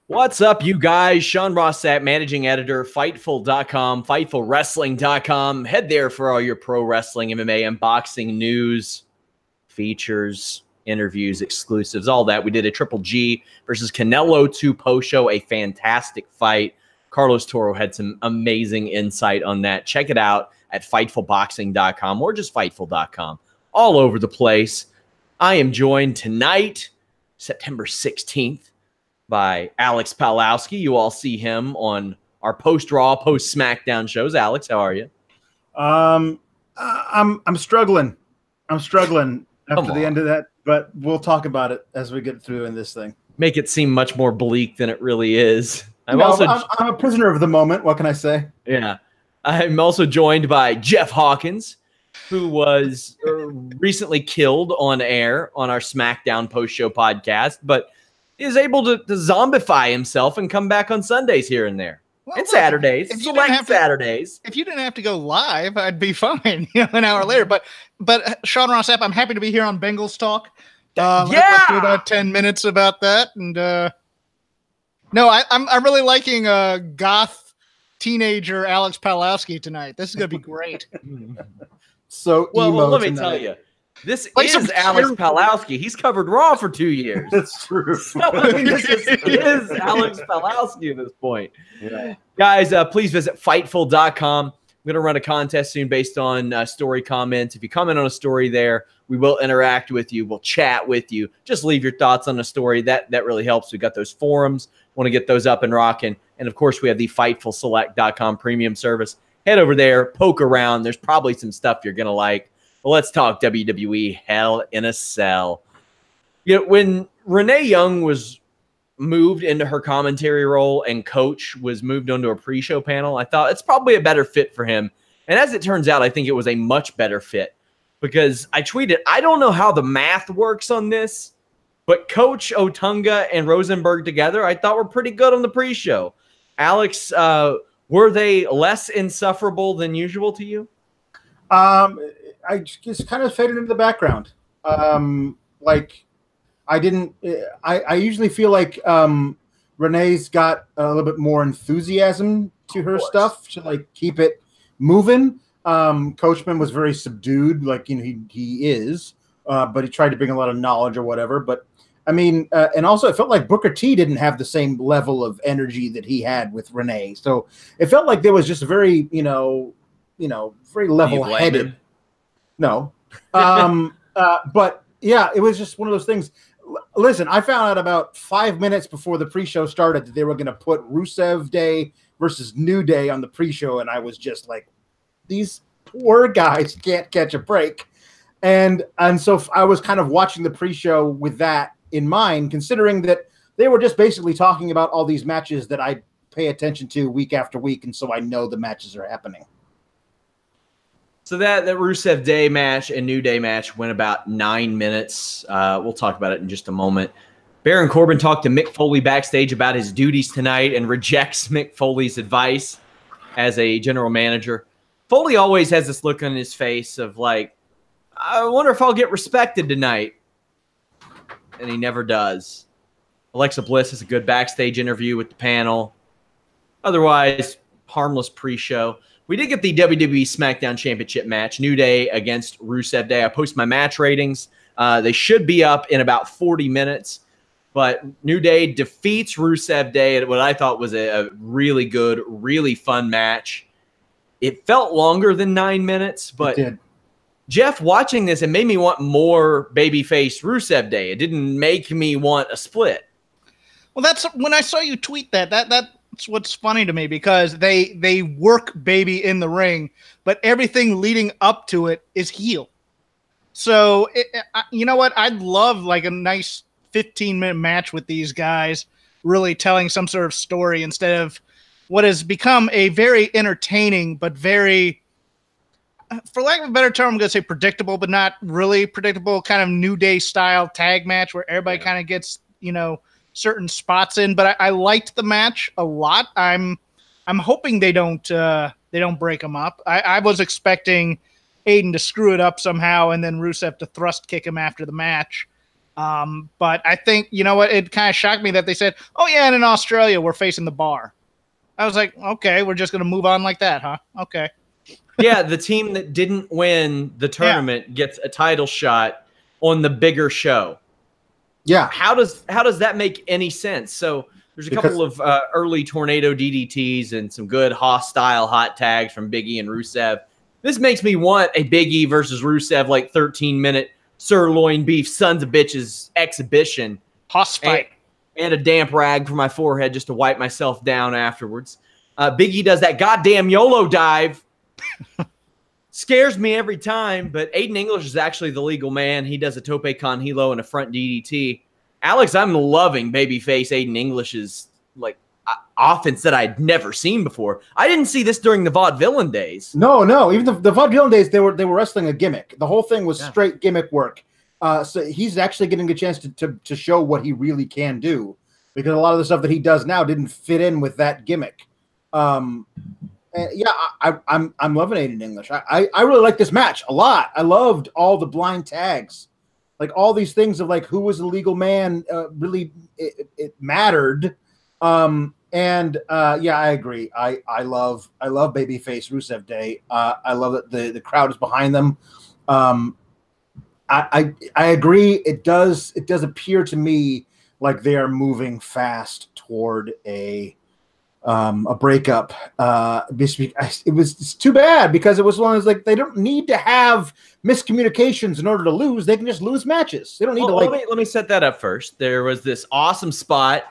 What's up, you guys? Sean Ross Sapp, managing editor, Fightful.com, FightfulWrestling.com. Head there for all your pro wrestling, MMA, and boxing news, features, interviews, exclusives, all that. We did a Triple G versus Canelo 2 post-show, a fantastic fight. Carlos Toro had some amazing insight on that. Check it out at FightfulBoxing.com or just Fightful.com. All over the place. I am joined tonight, September 16th, by Alex Pawlowski. You all see him on our post-Raw, post-Smackdown shows. Alex, how are you? I'm struggling. I'm struggling after the end of that, but we'll talk about it as we get through in this thing. Make it seem much more bleak than it really is. I'm a prisoner of the moment. What can I say? Yeah. I'm also joined by Jeff Hawkins, who was recently killed on air on our Smackdown post-show podcast, but is able to zombify himself and come back on Sundays here and there. Well, and Saturdays. Saturdays. If you didn't have to go live, I'd be fine, an hour later. But Sean Ross Sapp, I'm happy to be here on Bengals Talk. Let's do about 10 minutes about that. And I'm really liking goth teenager Alex Pawlowski tonight. This is gonna be great. So well, let me tell you. This is Alex Pawlowski. He's covered Raw for 2 years. That's true. So, this is Alex Pawlowski at this point. Yeah. Guys, please visit Fightful.com. I'm going to run a contest soon based on story comments. If you comment on a story there, we will interact with you. We'll chat with you. Just leave your thoughts on the story. That really helps. We've got those forums. Want to get those up and rocking. And, of course, we have the FightfulSelect.com premium service. Head over there. Poke around. There's probably some stuff you're going to like. Well, let's talk WWE Hell in a Cell. When Renee Young was moved into her commentary role and Coach was moved onto a pre-show panel, I thought it's probably a better fit for him. And as it turns out, I think it was a much better fit because I tweeted, I don't know how the math works on this, but Coach, Otunga, and Rosenberg together, I thought were pretty good on the pre-show. Alex, were they less insufferable than usual to you? I just kind of faded into the background. I usually feel like Renee's got a little bit more enthusiasm to her stuff to keep it moving. Coachman was very subdued, he is, but he tried to bring a lot of knowledge or whatever. But I mean, and also it felt like Booker T didn't have the same level of energy that he had with Renee. So it felt like there was just very, very level-headed. No. But yeah, it was just one of those things. Listen, I found out about 5 minutes before the pre-show started that they were going to put Rusev Day versus New Day on the pre-show. And I was just like, these poor guys can't catch a break. And so I was kind of watching the pre-show with that in mind, considering that they were just basically talking about all these matches that I pay attention to week after week. And so I know the matches are happening. So that Rusev Day match and New Day match went about 9 minutes. We'll talk about it in just a moment. Baron Corbin talked to Mick Foley backstage about his duties tonight and rejects Mick Foley's advice as a general manager. Foley always has this look on his face of I wonder if I'll get respected tonight. And he never does. Alexa Bliss has a good backstage interview with the panel. Otherwise, harmless pre-show. We did get the WWE SmackDown Championship match, New Day against Rusev Day. I post my match ratings. They should be up in about 40 minutes. But New Day defeats Rusev Day at what I thought was a really good, really fun match. It felt longer than 9 minutes, but Jeff, watching this, it made me want more babyface Rusev Day. It didn't make me want a split. Well, that's when I saw you tweet that's what's funny to me because they work baby in the ring, but everything leading up to it is heel. So you know what? I'd love a nice 15-minute match with these guys, really telling some sort of story instead of what has become a very entertaining but very, for lack of a better term, I'm going to say predictable, but not really predictable, kind of New Day style tag match where everybody kind of gets certain spots in, but I liked the match a lot. I'm hoping they don't break them up. I was expecting Aiden to screw it up somehow and then Rusev to thrust kick him after the match. But I think, you know what, it kind of shocked me that they said, oh yeah, and in Australia we're facing the Bar. I was like, okay, we're just going to move on like that, huh? Okay. Yeah, the team that didn't win the tournament gets a title shot on the bigger show. Yeah. How does that make any sense? So there's a couple of early tornado DDTs and some good hostile hot tags from Big E and Rusev. This makes me want a Big E versus Rusev like 13-minute sirloin beef sons of bitches exhibition. Hoss fight. And a damp rag for my forehead just to wipe myself down afterwards. Big E does that goddamn YOLO dive. Scares me every time, but Aiden English is actually the legal man. He does a tope con hilo and a front DDT. Alex, I'm loving babyface Aiden English's offense that I'd never seen before. I didn't see this during the vaudevillain days. No. Even the vaudevillain days, they were wrestling a gimmick. The whole thing was straight gimmick work. So he's actually getting a chance to show what he really can do, because a lot of the stuff that he does now didn't fit in with that gimmick. I'm loving Aiden English. I really like this match a lot. I loved all the blind tags, like all these things of like who was the legal man. Really, it mattered. I agree. I love babyface Rusev Day. I love that the crowd is behind them. I agree. It does appear to me like they are moving fast toward a breakup. It's too bad, because it was one of those, like, they don't need to have miscommunications in order to lose. They can just lose matches. They don't need to let me set that up first. There was this awesome spot.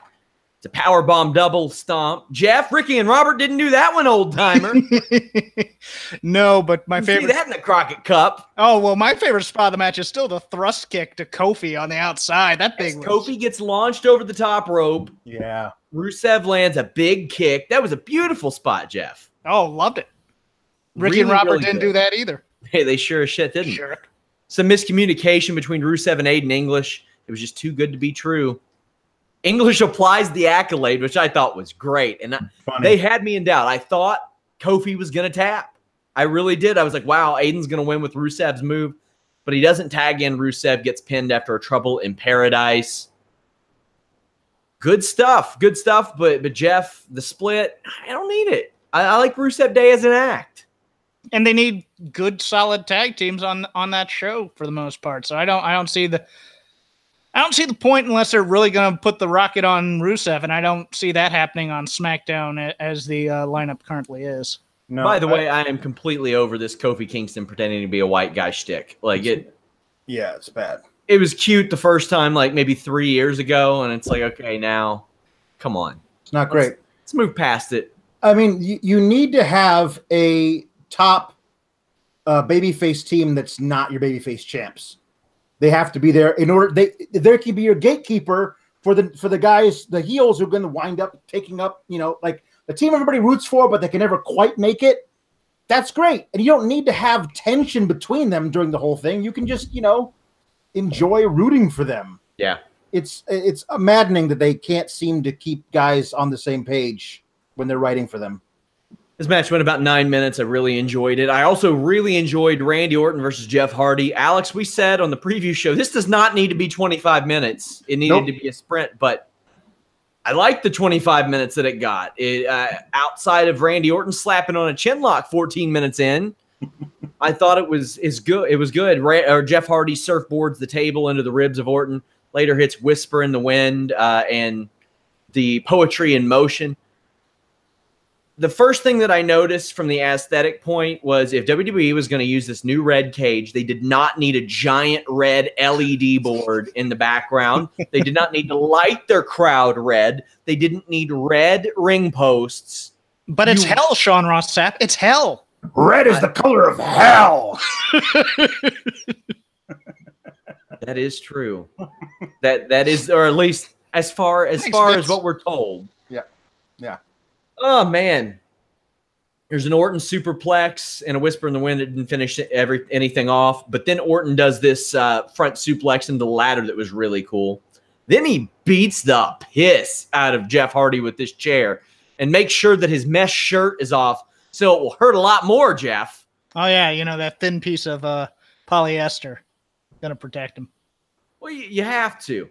It's a powerbomb double stomp. Jeff, Ricky, and Robert didn't do that one, old timer. No, but my favorite. See that in the Crockett Cup. Oh well, my favorite spot of the match is still the thrust kick to Kofi on the outside. That thing. Kofi gets launched over the top rope. Yeah. Rusev lands a big kick. That was a beautiful spot, Jeff. Oh, loved it. Ricky and Robert didn't do that either. Hey, they sure as shit didn't. Sure. Some miscommunication between Rusev and Aiden English. It was just too good to be true. English applies the accolade, which I thought was great. And they had me in doubt. I thought Kofi was going to tap. I really did. I was like, wow, Aiden's going to win with Rusev's move. But he doesn't tag in. Rusev gets pinned after a Trouble in Paradise. Good stuff. Good stuff. But Jeff, the split, I don't need it. I like Rusev Day as an act. And they need good, solid tag teams on that show for the most part. So I don't see the point unless they're really going to put the rocket on Rusev, and I don't see that happening on SmackDown as the lineup currently is. No, by the way, I am completely over this Kofi Kingston pretending to be a white guy shtick. Yeah, it's bad. It was cute the first time, like maybe 3 years ago, and it's like, okay, now, come on. It's not great. Let's move past it. I mean, you need to have a top babyface team that's not your babyface champs. They have to be there in order. They can be your gatekeeper for the guys, the heels who are going to wind up taking up, like the team everybody roots for, but they can never quite make it. That's great, and you don't need to have tension between them during the whole thing. You can just enjoy rooting for them. Yeah, it's maddening that they can't seem to keep guys on the same page when they're writing for them. This match went about 9 minutes. I really enjoyed it. I also really enjoyed Randy Orton versus Jeff Hardy. Alex, we said on the preview show, this does not need to be 25 minutes. It needed to be a sprint, but I like the 25 minutes that it got. Outside of Randy Orton slapping on a chin lock 14 minutes in, I thought it was good. It was good. Jeff Hardy surfboards the table into the ribs of Orton. Later hits Whisper in the Wind and the Poetry in Motion. The first thing that I noticed from the aesthetic point was if WWE was going to use this new red cage, they did not need a giant red LED board in the background. They did not need to light their crowd red. They didn't need red ring posts. But it's hell, Sean Ross Sapp. It's hell. Red is the color of hell. That is true. That is, or at least as far as what we're told. Yeah. Yeah. Oh, man. There's an Orton superplex and a Whisper in the Wind that didn't finish anything off. But then Orton does this front suplex into the ladder that was really cool. Then he beats the piss out of Jeff Hardy with this chair and makes sure that his mesh shirt is off so it will hurt a lot more, Jeff. Oh, yeah. That thin piece of polyester. Going to protect him. Well, you have to.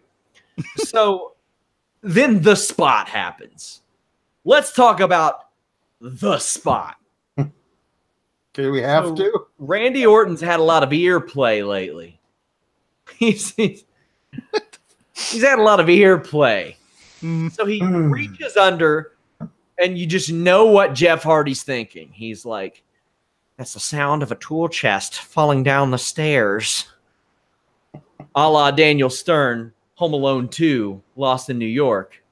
So then the spot happens. Let's talk about the spot. Okay, we have to. Randy Orton's had a lot of ear play lately. He's had a lot of ear play. So he reaches under, and you just know what Jeff Hardy's thinking. He's like, that's the sound of a tool chest falling down the stairs. A la Daniel Stern, Home Alone 2, Lost in New York.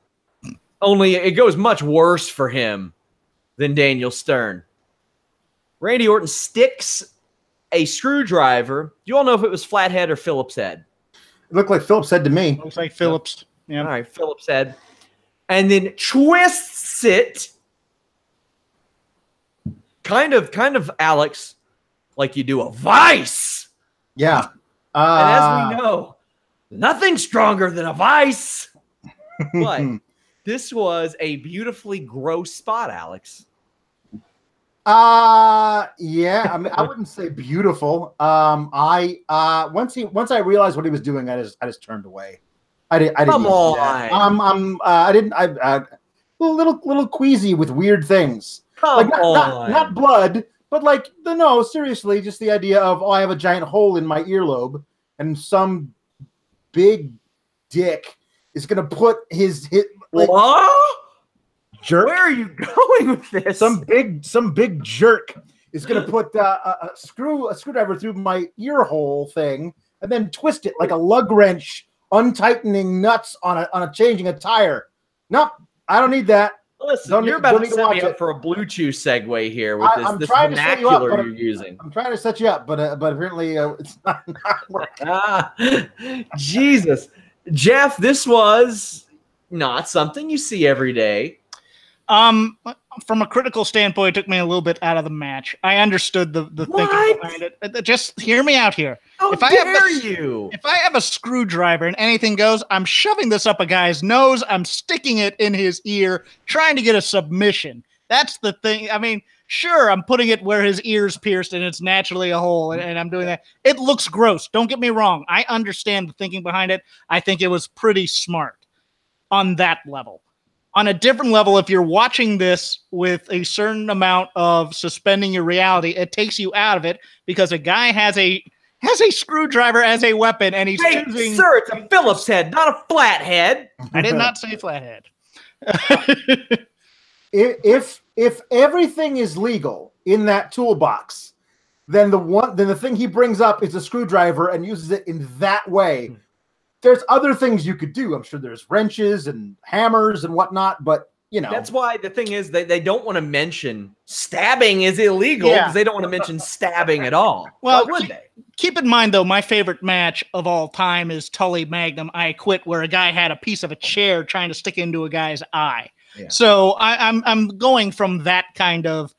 Only it goes much worse for him than Daniel Stern. Randy Orton sticks a screwdriver. Do you all know if it was flathead or Phillips head? It looked like Phillips head to me. Looks like Phillips. Yeah. All right, Phillips head. And then twists it. Kind of, Alex, like you do a vice. Yeah. And as we know, nothing's stronger than a vice. But this was a beautifully gross spot, Alex. Yeah. I mean, I wouldn't say beautiful. Once I realized what he was doing, I just turned away. I didn't. Come on. I didn't. A little queasy with weird things. Come on. Not blood, but like no, seriously, just the idea of I have a giant hole in my earlobe, and some big dick is gonna put his like, what? Jerk. Where are you going with this? Some big jerk is gonna put a screwdriver through my ear hole thing, and then twist it like a lug wrench, untightening nuts on a changing a tire. Nope, I don't need that. Listen, you're about to set me up for a Blue Chew segue here with this vernacular you're using. I'm trying to set you up, but apparently it's not working. Jesus. Jeff, this was not something you see every day. From a critical standpoint, it took me a little bit out of the match. I understood the thinking behind it. Just hear me out here. If I have a screwdriver and anything goes, I'm shoving this up a guy's nose. I'm sticking it in his ear, trying to get a submission. That's the thing. I mean, sure, I'm putting it where his ear's pierced and it's naturally a hole, and I'm doing that. It looks gross. Don't get me wrong. I understand the thinking behind it. I think it was pretty smart on that level. On a different level, if you're watching this with a certain amount of suspending your reality, it takes you out of it because a guy has a screwdriver as a weapon, and he's choosing. Sir, it's a Phillips head, not a flathead. I did not say flathead. If everything is legal in that toolbox, then the thing he brings up is a screwdriver and uses it in that way. There's other things you could do. I'm sure there's wrenches and hammers and whatnot, but you know. That's why the thing is they don't want to mention stabbing is illegal because they don't want to mention stabbing at all. Well, keep in mind, though, my favorite match of all time is Tully Magnum, I Quit, where a guy had a piece of a chair trying to stick into a guy's eye. Yeah. So I'm going from that kind of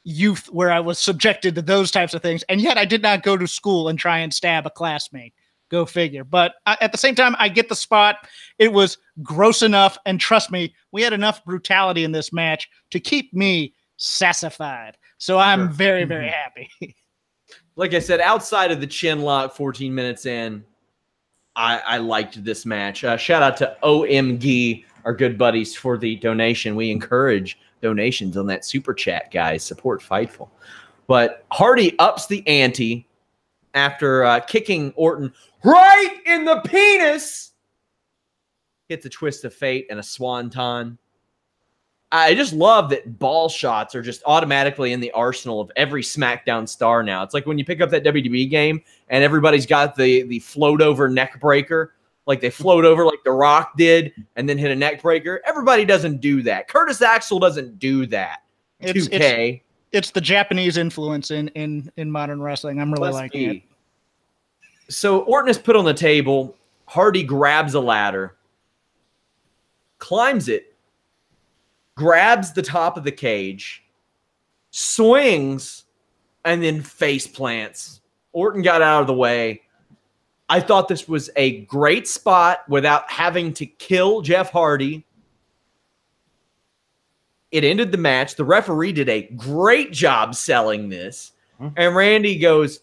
youth where I was subjected to those types of things, and yet I did not go to school and try and stab a classmate. Go figure. But at the same time, I get the spot. It was gross enough, and trust me, we had enough brutality in this match to keep me sassified. So I'm very, very happy. Like I said, outside of the chin lock 14 minutes in, I liked this match. Shout out to OMG, our good buddies, for the donation. We encourage donations on that super chat, guys. Support Fightful. But Hardy ups the ante after kicking Orton right in the penis. Hits a twist of fate and a swanton. I just love that ball shots are just automatically in the arsenal of every SmackDown star now. It's like when you pick up that WWE game and everybody's got the float over neck breaker, like they float over like The Rock did and then hit a neck breaker. Everybody doesn't do that. Curtis Axel doesn't do that. 2K. It's the Japanese influence in modern wrestling. I'm really liking it. So Orton is put on the table. Hardy grabs a ladder, climbs it, grabs the top of the cage, swings, and then face plants. Orton got out of the way. I thought this was a great spot without having to kill Jeff Hardy. It ended the match. The referee did a great job selling this. And Randy goes,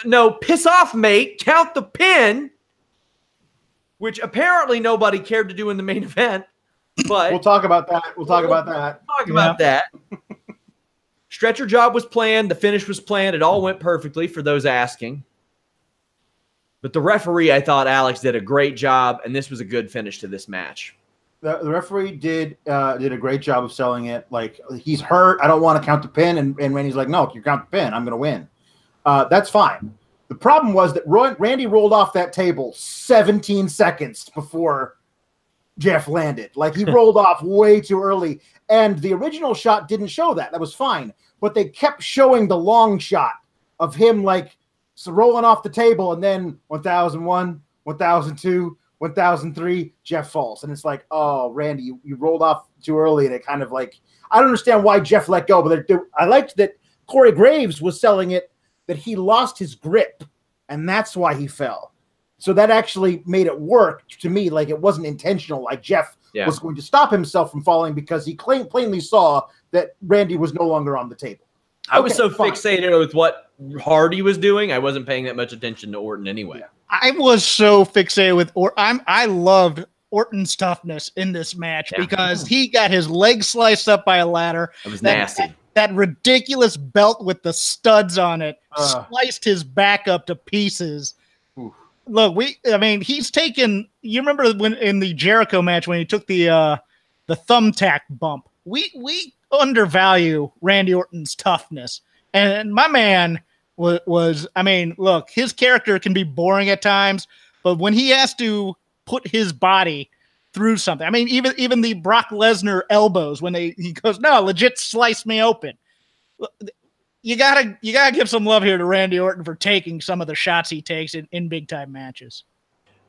no, piss off, mate. Count the pin. which apparently nobody cared to do in the main event. But we'll talk about that. We'll talk about that. Stretcher job was planned. The finish was planned. It all went perfectly for those asking. But the referee, I thought, Alex, did a great job, and this was a good finish to this match. The referee did a great job of selling it. Like, he's hurt. I don't want to count the pin. And Randy's like, no, if you count the pin, I'm going to win. That's fine. The problem was that Randy rolled off that table 17 seconds before Jeff landed. Like, he rolled off way too early. And the original shot didn't show that. That was fine. But they kept showing the long shot of him, like, so rolling off the table. And then 1001, 1002, 1003, Jeff falls. And it's like, oh, Randy, you rolled off too early. And it kind of like, I don't understand why Jeff let go. But I liked that Corey Graves was selling it, that he lost his grip. And that's why he fell. So that actually made it work to me. Like, it wasn't intentional. Like, Jeff was going to stop himself from falling because he plainly saw that Randy was no longer on the table. I was so fixated with what Hardy was doing, I wasn't paying that much attention to Orton anyway. Yeah. I was so fixated with Orton. I loved Orton's toughness in this match because he got his leg sliced up by a ladder. It was nasty. That ridiculous belt with the studs on it sliced his back up to pieces. Look, he's taken. You remember when in the Jericho match when he took the thumbtack bump? We undervalue Randy Orton's toughness, and my man was. I mean, look, his character can be boring at times, but when he has to put his body through something, I mean, even the Brock Lesnar elbows when he goes, no, legit slice me open. You gotta give some love here to Randy Orton for taking some of the shots he takes in big time matches.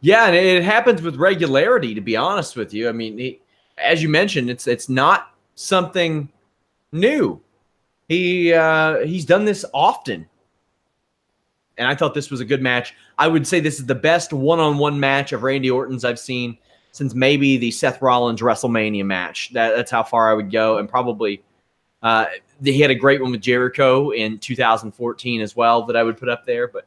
Yeah, and it happens with regularity. To be honest with you, I mean, as you mentioned, it's not something new. He's done this often, and I thought this was a good match. I would say this is the best one-on-one match of Randy Orton's I've seen since maybe the Seth Rollins WrestleMania match. That's how far I would go, and probably. He had a great one with Jericho in 2014 as well that I would put up there. But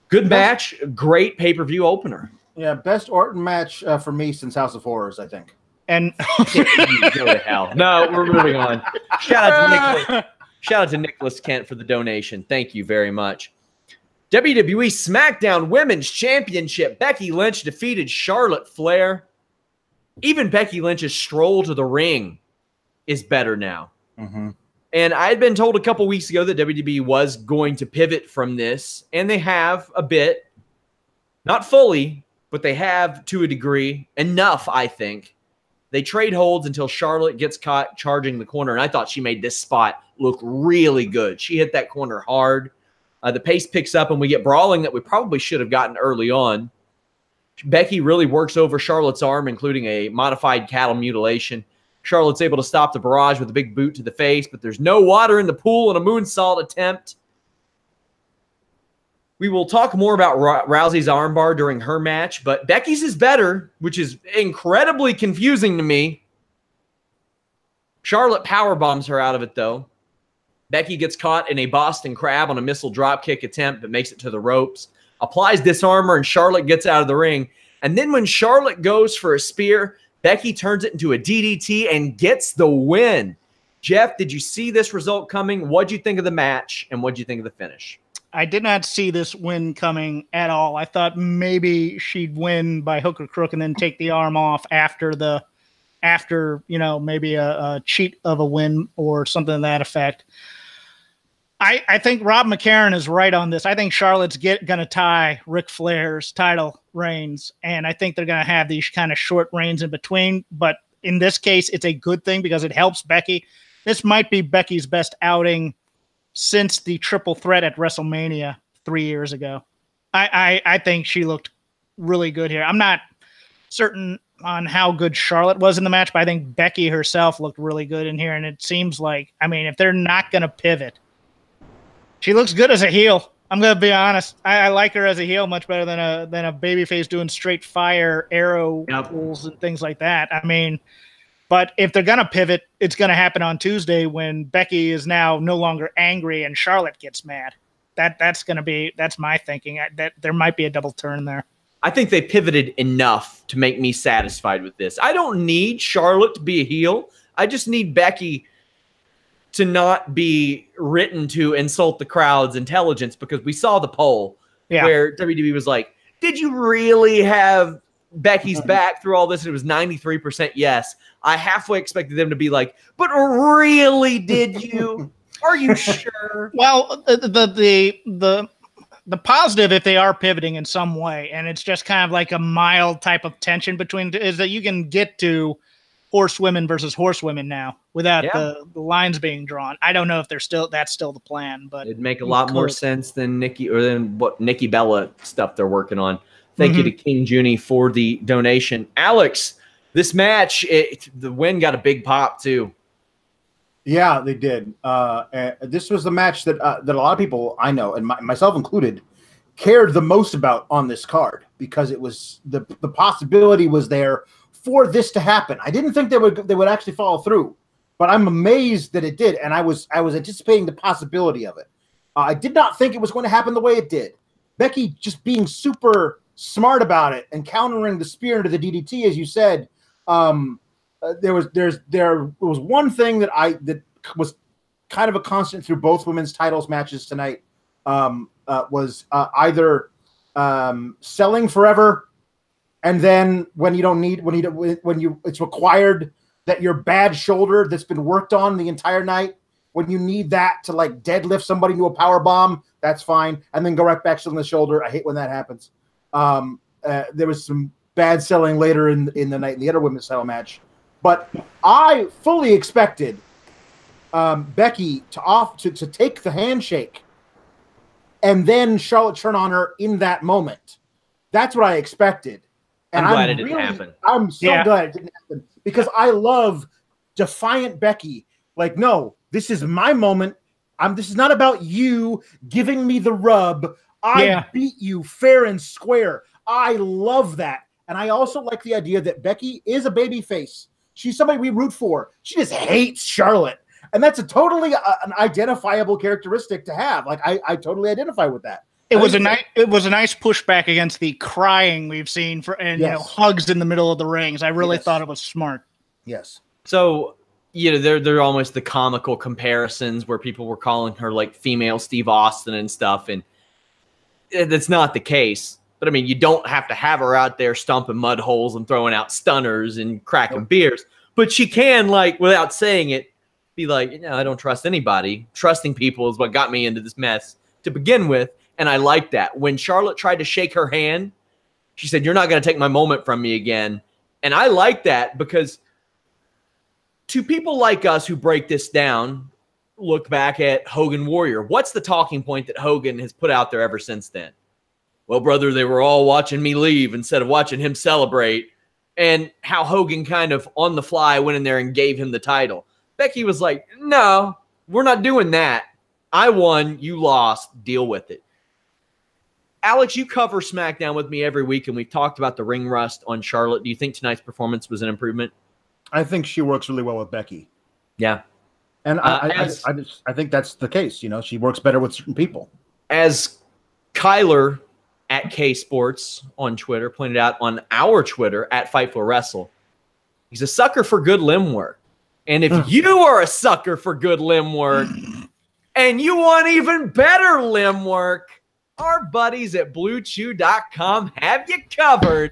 good match, great pay-per-view opener. Yeah, best Orton match for me since House of Horrors, I think. And go to hell. No, we're moving on. Shout out to Nicholas Kent for the donation. Thank you very much. WWE SmackDown Women's Championship. Becky Lynch defeated Charlotte Flair. Even Becky Lynch's stroll to the ring is better now. Mm-hmm. And I had been told a couple weeks ago that WWE was going to pivot from this, and they have a bit. Not fully, but they have to a degree. Enough, I think. They trade holds until Charlotte gets caught charging the corner, and I thought she made this spot look really good. She hit that corner hard. The pace picks up, and we get brawling that we probably should have gotten early on. Becky really works over Charlotte's arm, including a modified cattle mutilation. Charlotte's able to stop the barrage with a big boot to the face, but there's no water in the pool and a moonsault attempt. We will talk more about Rousey's armbar during her match, but Becky's is better, which is incredibly confusing to me. Charlotte powerbombs her out of it, though. Becky gets caught in a Boston Crab on a missile dropkick attempt, but makes it to the ropes. Applies disarmor, and Charlotte gets out of the ring. And then when Charlotte goes for a spear, Becky turns it into a DDT and gets the win. Jeff, did you see this result coming? What'd you think of the match, and what'd you think of the finish? I did not see this win coming at all. I thought maybe she'd win by hook or crook and then take the arm off after maybe a cheat of a win or something to that effect. I think Rob McCarron is right on this. I think Charlotte's going to tie Ric Flair's title reigns, and I think they're going to have these kind of short reigns in between. But in this case, it's a good thing because it helps Becky. This might be Becky's best outing since the triple threat at WrestleMania 3 years ago. I think she looked really good here. I'm not certain on how good Charlotte was in the match, but I think Becky herself looked really good in here. And it seems like, I mean, if they're not going to pivot, she looks good as a heel. I'm going to be honest. I like her as a heel much better than a babyface doing straight fire arrow pulls and things like that. I mean, but if they're going to pivot, it's going to happen on Tuesday when Becky is now no longer angry and Charlotte gets mad. That's my thinking. That there might be a double turn there. I think they pivoted enough to make me satisfied with this. I don't need Charlotte to be a heel. I just need Becky to not be written to insult the crowd's intelligence, because we saw the poll where WWE was like, did you really have Becky's back through all this? And it was 93% yes. I halfway expected them to be like, but really, did you? Are you sure? Well, the positive, if they are pivoting in some way, and it's just kind of like a mild type of tension between, is that you can get to horsewomen versus horsewomen now without the lines being drawn. I don't know if that's still the plan, but it'd make a lot more sense than what Nikki Bella stuff they're working on. Thank you to King Junie for the donation. Alex, this match, the win got a big pop too. Yeah, they did. This was the match that a lot of people I know, and myself included, cared the most about on this card, because it was the possibility was there for this to happen. I didn't think they would actually follow through, but I'm amazed that it did, and I was anticipating the possibility of it. I did not think it was going to happen the way it did. Becky just being super smart about it and countering the spear into the DDT, as you said. There was one thing that was kind of a constant through both women's titles matches tonight. Was either selling forever, and then when it's required that your bad shoulder that's been worked on the entire night, when you need that to like deadlift somebody into a power bomb, that's fine, and then go right back to the shoulder. I hate when that happens. There was some bad selling later in the night in the other women's title match, but I fully expected Becky to take the handshake and then Charlotte turn on her in that moment. That's what I expected. And I'm glad it didn't happen. I'm so glad it didn't happen, because I love defiant Becky. Like, no, this is my moment. This is not about you giving me the rub. I beat you fair and square. I love that. And I also like the idea that Becky is a baby face. She's somebody we root for. She just hates Charlotte. And that's a totally an identifiable characteristic to have. Like, I totally identify with that. It was a nice pushback against the crying we've seen hugs in the middle of the rings. I really thought it was smart. Yes. So, they're almost the comical comparisons where people were calling her like female Steve Austin and stuff, and that's not the case. But I mean, you don't have to have her out there stomping mud holes and throwing out stunners and cracking beers, but she can, like, without saying it, be like, I don't trust anybody. Trusting people is what got me into this mess to begin with. And I like that. When Charlotte tried to shake her hand, she said, "You're not going to take my moment from me again." And I like that, because to people like us who break this down, look back at Hogan Warrior. What's the talking point that Hogan has put out there ever since then? Well, brother, they were all watching me leave instead of watching him celebrate. And how Hogan kind of on the fly went in there and gave him the title. Becky was like, no, we're not doing that. I won, you lost, deal with it. Alex, you cover SmackDown with me every week, and we've talked about the ring rust on Charlotte. Do you think tonight's performance was an improvement? I think she works really well with Becky. Yeah. And I think that's the case. She works better with certain people. As Kyler at K Sports on Twitter pointed out on our Twitter at Fightful Wrestle, he's a sucker for good limb work. And if you are a sucker for good limb work and you want even better limb work, our buddies at BlueChew.com have you covered.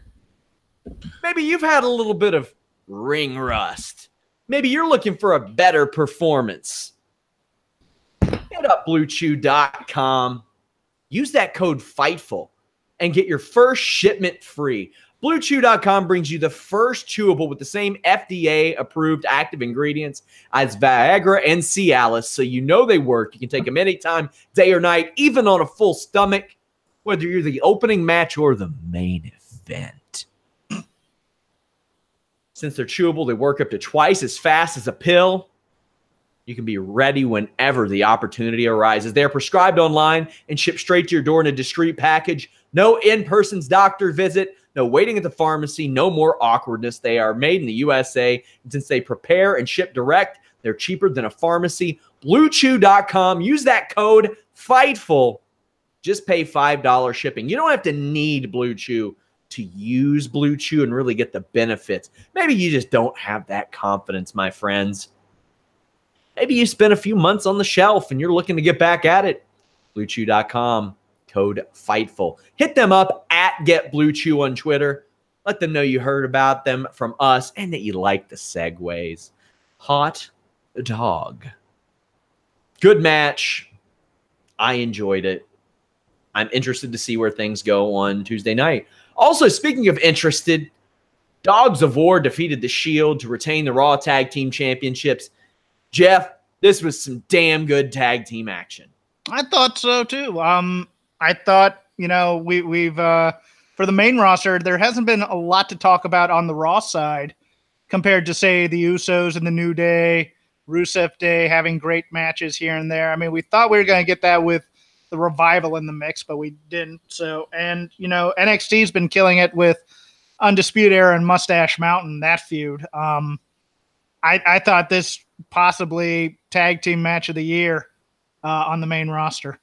Maybe you've had a little bit of ring rust. Maybe you're looking for a better performance. Hit up BlueChew.com. Use that code FIGHTFUL and get your first shipment free. BlueChew.com brings you the first chewable with the same FDA-approved active ingredients as Viagra and Cialis, so you know they work. You can take them anytime, day or night, even on a full stomach, whether you're the opening match or the main event. Since they're chewable, they work up to twice as fast as a pill. You can be ready whenever the opportunity arises. They are prescribed online and shipped straight to your door in a discreet package. No in-person doctor visit. No waiting at the pharmacy, no more awkwardness. They are made in the USA, and since they prepare and ship direct, they're cheaper than a pharmacy. BlueChew.com. Use that code FIGHTFUL. Just pay $5 shipping. You don't have to need Blue Chew to use Blue Chew and really get the benefits. Maybe you just don't have that confidence, my friends. Maybe you spent a few months on the shelf and you're looking to get back at it. BlueChew.com, code FIGHTFUL. Hit them up at GetBlueChew on Twitter. Let them know you heard about them from us and that you like the segues. Hot dog. Good match. I enjoyed it. I'm interested to see where things go on Tuesday night. Also, speaking of interested, Dogs of War defeated the Shield to retain the Raw Tag Team Championships. Jeff, this was some damn good tag team action. I thought so too. I thought, we've for the main roster, there hasn't been a lot to talk about on the Raw side compared to, say, the Usos and the New Day, Rusev Day having great matches here and there. I mean, we thought we were going to get that with the Revival in the mix, but we didn't. So, and NXT's been killing it with Undisputed Era and Mustache Mountain, that feud. I thought this possibly tag team match of the year on the main roster.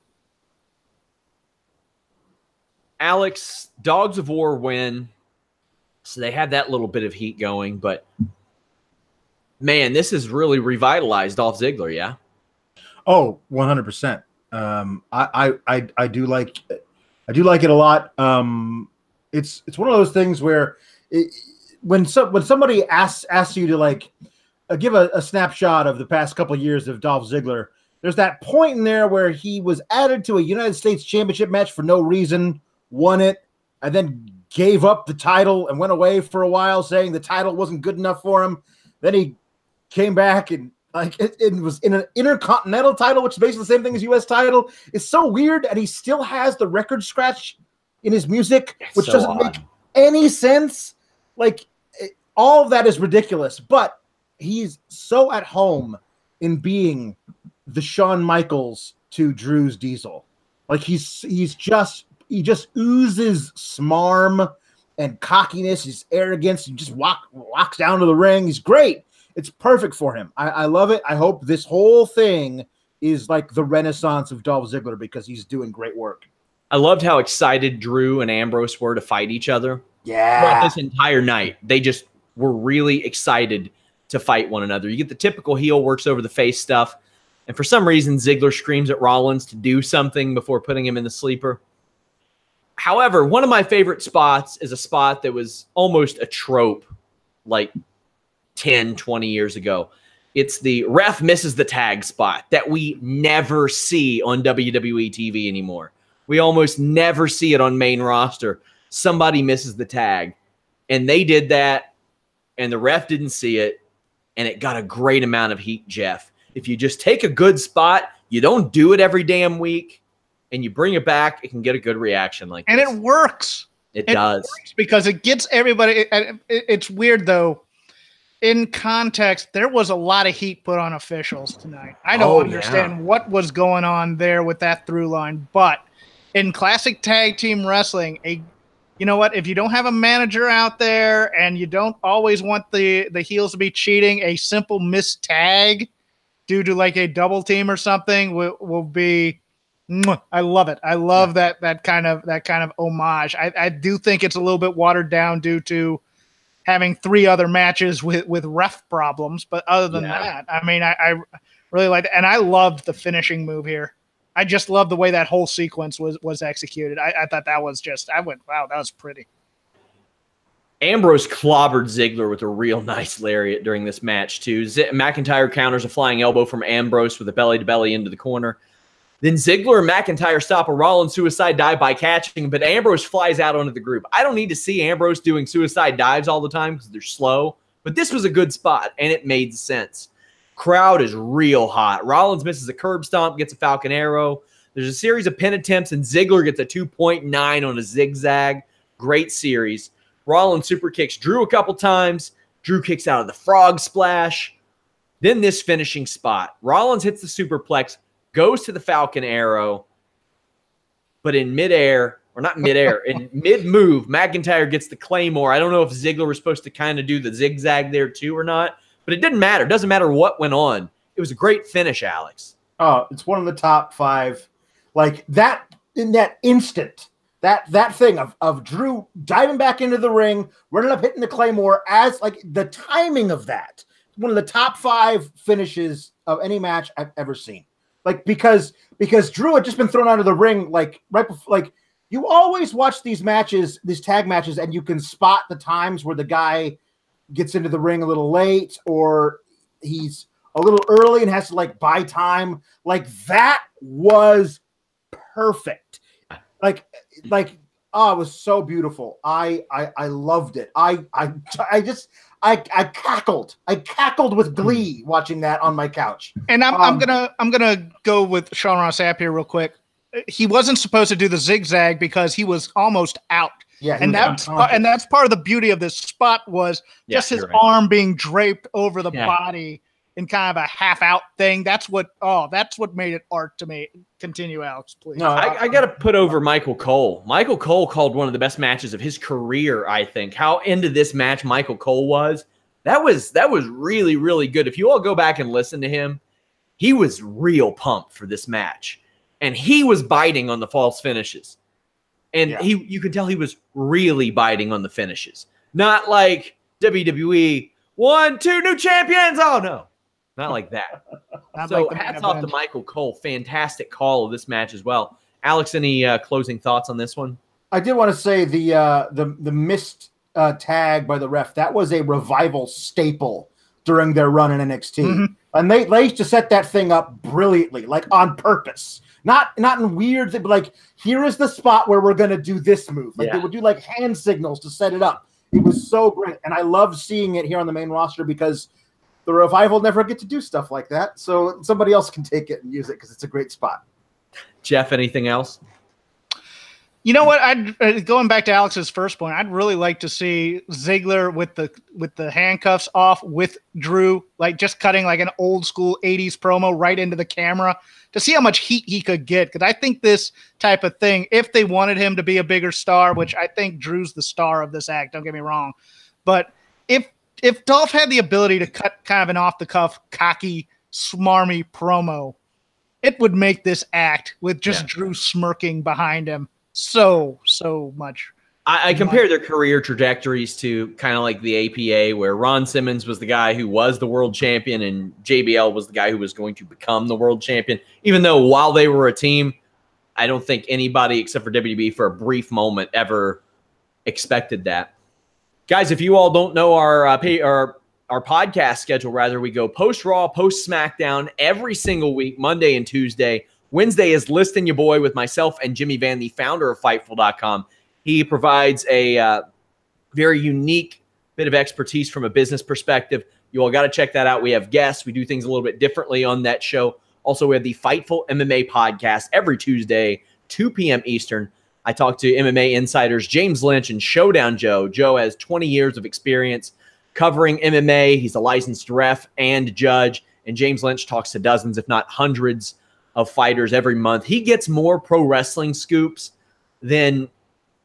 Alex, Dogs of War win. So they had that little bit of heat going, but man, this has really revitalized Dolph Ziggler, yeah? Oh, 100%. I do like it a lot. It's one of those things where when somebody asks you to like give a snapshot of the past couple of years of Dolph Ziggler, there's that point in there where he was added to a United States Championship match for no reason, won it, and then gave up the title and went away for a while saying the title wasn't good enough for him. Then he came back and it was in an Intercontinental title, which is basically the same thing as U.S. title. It's so weird, and he still has the record scratch in his music, which doesn't make any sense. Like, all of that is ridiculous, but he's so at home in being the Shawn Michaels to Drew's Diesel. Like, he just oozes smarm and cockiness, his arrogance. He just walks down to the ring. He's great. It's perfect for him. I love it. I hope this whole thing is like the renaissance of Dolph Ziggler because he's doing great work. I loved how excited Drew and Ambrose were to fight each other. Yeah. Throughout this entire night, they just were really excited to fight one another. You get the typical heel works over the face stuff, and for some reason, Ziggler screams at Rollins to do something before putting him in the sleeper. However, one of my favorite spots is a spot that was almost a trope like 10, 20 years ago. It's the ref misses the tag spot that we never see on WWE TV anymore. We almost never see it on main roster. Somebody misses the tag, and they did that, and the ref didn't see it, and it got a great amount of heat, Jeff. If you just take a good spot, you don't do it every damn week, and you bring it back, it can get a good reaction like and this. And it works. It does. Works because it gets everybody. It's weird, though. In context, there was a lot of heat put on officials tonight. I don't understand what was going on there with that through line, but in classic tag team wrestling, you know what? If you don't have a manager out there and you don't always want the heels to be cheating, a simple missed tag due to like a double team or something will be. I love it. I love that kind of homage. I do think it's a little bit watered down due to having 3 other matches with ref problems. But other than that, I mean, I really like it. And I loved the finishing move here. I just love the way that whole sequence was executed. I thought that was just, I went, wow, that was pretty. Ambrose clobbered Ziggler with a real nice lariat during this match, too. McIntyre counters a flying elbow from Ambrose with a belly-to-belly into the corner. Then Ziggler and McIntyre stop a Rollins suicide dive by catching, but Ambrose flies out onto the group. I don't need to see Ambrose doing suicide dives all the time because they're slow, but this was a good spot, and it made sense. Crowd is real hot. Rollins misses a curb stomp, gets a Falcon Arrow. There's a series of pin attempts, and Ziggler gets a 2.9 on a zigzag. Great series. Rollins super kicks Drew a couple times. Drew kicks out of the frog splash. Then this finishing spot. Rollins hits the superplex, goes to the Falcon Arrow, but in midair, or not midair, in mid-move, McIntyre gets the Claymore. I don't know if Ziggler was supposed to kind of do the zigzag there too or not, but it didn't matter. It doesn't matter what went on. It was a great finish, Alex. Oh, it's one of the top 5. Like that, in that instant, That thing of Drew diving back into the ring, running up, hitting the Claymore, as like the timing of that, one of the top 5 finishes of any match I've ever seen. Like because Drew had just been thrown out of the ring like right before, like you always watch these matches, these tag matches, and you can spot the times where the guy gets into the ring a little late or he's a little early and has to like buy time. Like that was perfect. Like, oh, it was so beautiful. I loved it. I cackled. I cackled with glee watching that on my couch. And I'm gonna go with Sean Ross Sapp here real quick. He wasn't supposed to do the zigzag because he was almost out. Yeah, and that's part of the beauty of this spot was just his arm being draped over the body in kind of a half out thing. That's what made it art to me. Continue, Alex, please. No, I got to put over Michael Cole. Michael Cole called one of the best matches of his career, I think. How into this match Michael Cole was. That was really, really good. If you all go back and listen to him, he was real pumped for this match. And he was biting on the false finishes. And you could tell he was really biting on the finishes. Not like WWE, 1, 2 new champions. Oh, no. Not like that. So hats off to Michael Cole. Fantastic call of this match as well. Alex, any closing thoughts on this one? I did want to say the missed tag by the ref, that was a Revival staple during their run in NXT. Mm-hmm. And they used to set that thing up brilliantly, like on purpose. Not in weird, but like, here is the spot where we're going to do this move. Like they would do like hand signals to set it up. It was so great. And I loved seeing it here on the main roster because the Revival never get to do stuff like that. So somebody else can take it and use it because it's a great spot. Jeff, anything else? You know what? Going back to Alex's first point, I'd really like to see Ziggler with the handcuffs off with Drew, like just cutting like an old school 80s promo right into the camera to see how much heat he could get. Because I think this type of thing, if they wanted him to be a bigger star, which I think Drew's the star of this act, don't get me wrong, but if Dolph had the ability to cut kind of an off-the-cuff, cocky, smarmy promo, it would make this act with just Drew smirking behind him so much. I compare their career trajectories to kind of like the APA, where Ron Simmons was the guy who was the world champion and JBL was the guy who was going to become the world champion. Even though while they were a team, I don't think anybody except for WWE for a brief moment ever expected that. Guys, if you all don't know our podcast schedule, rather, we go post-Raw, post-Smackdown every single week, Monday and Tuesday. Wednesday is Listing Your Boy with myself and Jimmy Van, the founder of Fightful.com. He provides a very unique bit of expertise from a business perspective. You all got to check that out. We have guests. We do things a little bit differently on that show. Also, we have the Fightful MMA podcast every Tuesday, 2 p.m. Eastern. I talk to MMA insiders James Lynch and Showdown Joe. Joe has 20 years of experience covering MMA. He's a licensed ref and judge. And James Lynch talks to dozens, if not hundreds, of fighters every month. He gets more pro wrestling scoops than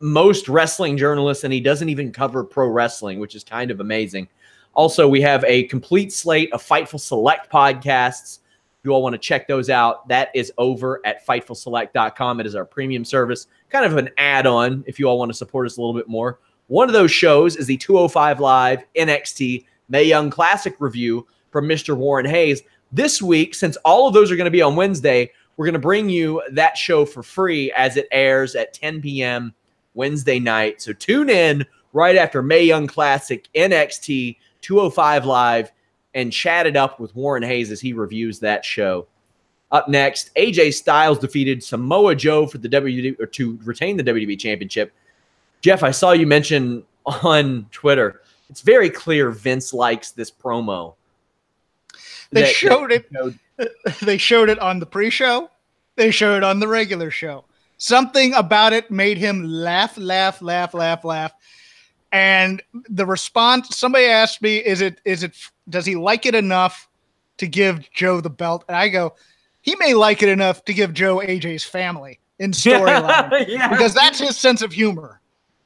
most wrestling journalists, and he doesn't even cover pro wrestling, which is kind of amazing. Also, we have a complete slate of Fightful Select podcasts. If you all want to check those out, that is over at FightfulSelect.com. It is our premium service, kind of an add-on if you all want to support us a little bit more. One of those shows is the 205 Live NXT Mae Young Classic review from Mr. Warren Hayes. This week, since all of those are going to be on Wednesday, we're going to bring you that show for free as it airs at 10 p.m. Wednesday night. So tune in right after Mae Young Classic NXT 205 Live and chat it up with Warren Hayes as he reviews that show. Up next, AJ Styles defeated Samoa Joe for the to retain the WWE Championship. Jeff, I saw you mention on Twitter, it's very clear Vince likes this promo. They showed it on the pre-show. They showed it on the regular show. Something about it made him laugh. And the response, somebody asked me, does he like it enough to give Joe the belt? And I go, he may like it enough to give Joe AJ's family in storyline because that's his sense of humor.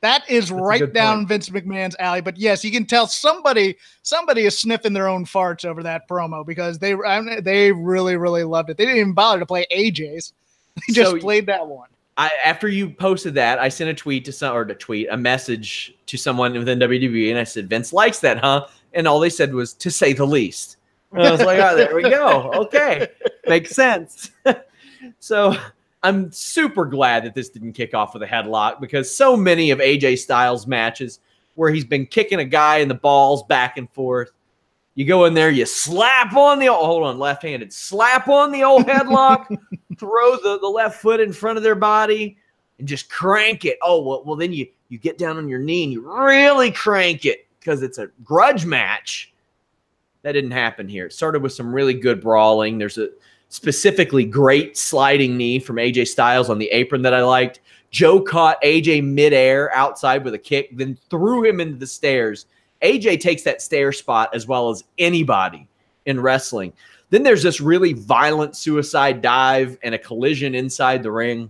That is right down Vince McMahon's alley. But yes, you can tell somebody is sniffing their own farts over that promo because they really loved it. They didn't even bother to play AJ's. They just played that one. after you posted that, I sent a message to someone within WWE, and I said, Vince likes that, huh? And all they said was, to say the least. And I was like, oh, there we go. Okay. Makes sense. So I'm super glad that this didn't kick off with a headlock, because so many of AJ Styles' matches where he's been kicking a guy in the balls back and forth, you go in there, you slap on the left-handed, slap on the old headlock, throw the left foot in front of their body, and just crank it. Oh, well then you get down on your knee and you really crank it because it's a grudge match. That didn't happen here. It started with some really good brawling. There's a specifically great sliding knee from AJ Styles on the apron that I liked. Joe caught AJ midair outside with a kick, then threw him into the stairs. AJ takes that stair spot as well as anybody in wrestling. Then there's this really violent suicide dive and a collision inside the ring.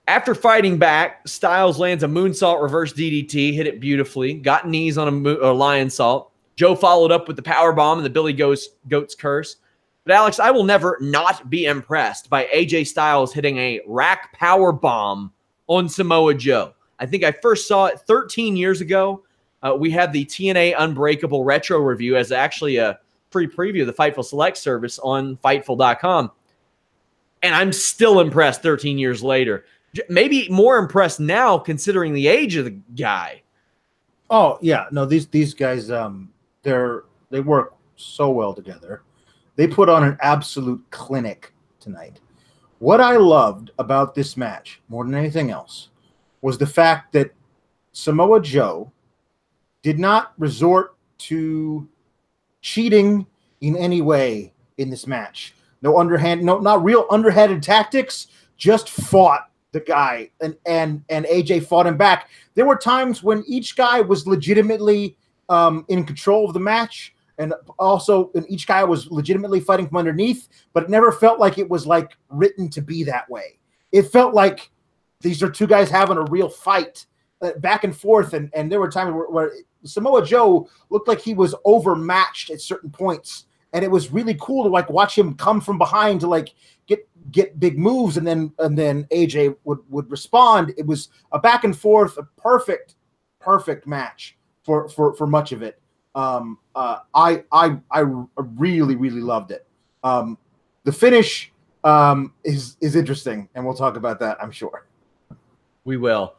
After fighting back, Styles lands a moonsault reverse DDT, hit it beautifully, got knees on a lion salt. Joe followed up with the power bomb and the Billy Goat's curse. But Alex, I will never not be impressed by AJ Styles hitting a rack power bomb on Samoa Joe. I think I first saw it 13 years ago. We had the TNA Unbreakable retro review as actually a free preview of the Fightful Select service on Fightful.com. And I'm still impressed 13 years later. Maybe more impressed now considering the age of the guy. Oh, yeah. No, these guys, they work so well together. They put on an absolute clinic tonight. What I loved about this match, more than anything else, was the fact that Samoa Joe did not resort to cheating in any way in this match. Not real underhanded tactics, just fought the guy, and AJ fought him back. There were times when each guy was legitimately in control of the match, and each guy was legitimately fighting from underneath, but it never felt like it was like written to be that way. It felt like these are two guys having a real fight back and forth. And there were times where Samoa Joe looked like he was overmatched at certain points. And it was really cool to like watch him come from behind to like get big moves. And then AJ would respond. It was a back and forth, a perfect match for much of it. I really, really loved it. The finish is interesting, and we'll talk about that, I'm sure. We will.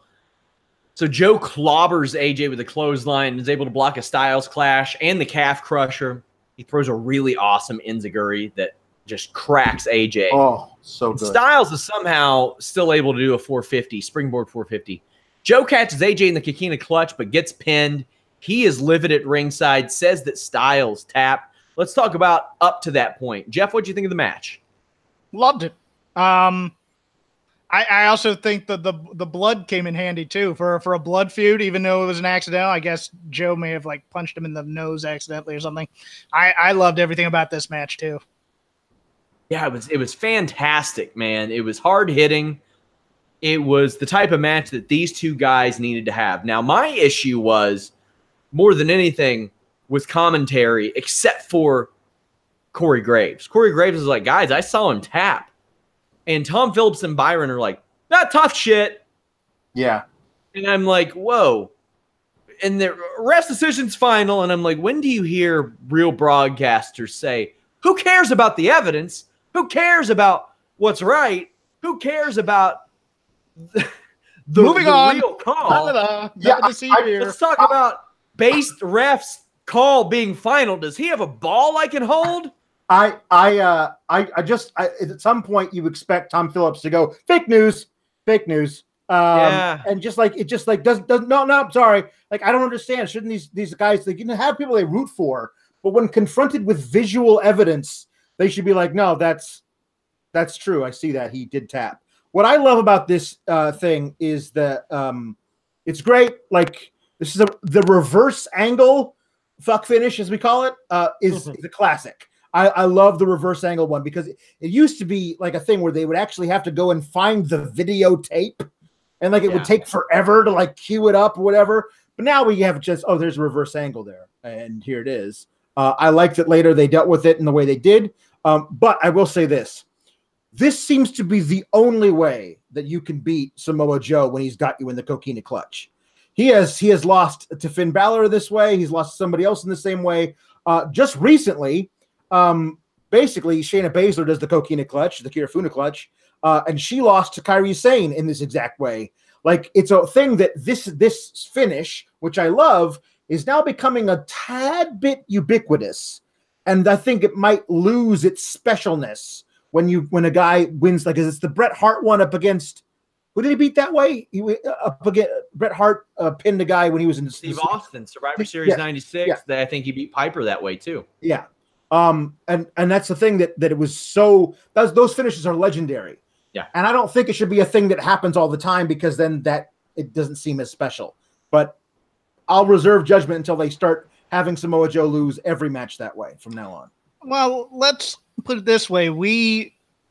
So Joe clobbers AJ with a clothesline and is able to block a Styles clash and the calf crusher. He throws a really awesome enziguri that just cracks AJ. Oh, so good. Styles is somehow still able to do a 450, springboard 450. Joe catches AJ in the Kikina clutch, but gets pinned. He is livid at ringside, says that Styles tapped. Let's talk about up to that point. Jeff, what do you think of the match? Loved it. I also think that the blood came in handy too for a blood feud, even though it was an accidental. I guess Joe may have like punched him in the nose accidentally or something. I loved everything about this match too. Yeah, it was fantastic, man. It was hard hitting. It was the type of match that these two guys needed to have. Now, my issue was more than anything with commentary, except for Corey Graves. Corey Graves was like, guys, I saw him tap. And Tom Phillips and Byron are like, not tough shit. Yeah. And I'm like, whoa. And the ref decision's final. And I'm like, when do you hear real broadcasters say, who cares about the evidence? Who cares about what's right? Who cares about the Moving on. real call? Let's talk about based refs call being final. Does he have a ball I can hold? I at some point you expect Tom Phillips to go fake news. Yeah. And I'm sorry. Like, I don't understand. Shouldn't these guys, like, have people they root for, but when confronted with visual evidence, they should be like, no, that's true. I see that he did tap. What I love about this thing is that it's great. Like, this is the reverse angle fuck finish, as we call it, is a classic. I love the reverse angle one because it used to be like a thing where they would actually have to go and find the videotape and like it would take forever to like cue it up or whatever. But now we have just, there's a reverse angle there. And here it is. I like that later they dealt with it in the way they did. But I will say this. this seems to be the only way that you can beat Samoa Joe when he's got you in the coquina clutch. He has lost to Finn Balor this way. He's lost to somebody else in the same way. Just recently, basically, Shayna Baszler does the coquina clutch, the Kirifuna clutch, and she lost to Kairi Sane in this exact way. Like, it's a thing that this finish, which I love, is now becoming a tad bit ubiquitous, and I think it might lose its specialness when a guy wins, like, it's the Bret Hart one up against, who did he beat that way? Up against Bret Hart pinned a guy when he was in Steve Austin, Survivor Series 96. Yeah. I think he beat Piper that way too. Yeah. And that's the thing that it was so, those finishes are legendary. Yeah. And I don't think it should be a thing that happens all the time, because then it doesn't seem as special. But I'll reserve judgment until they start having Samoa Joe lose every match that way from now on. Well, let's put it this way.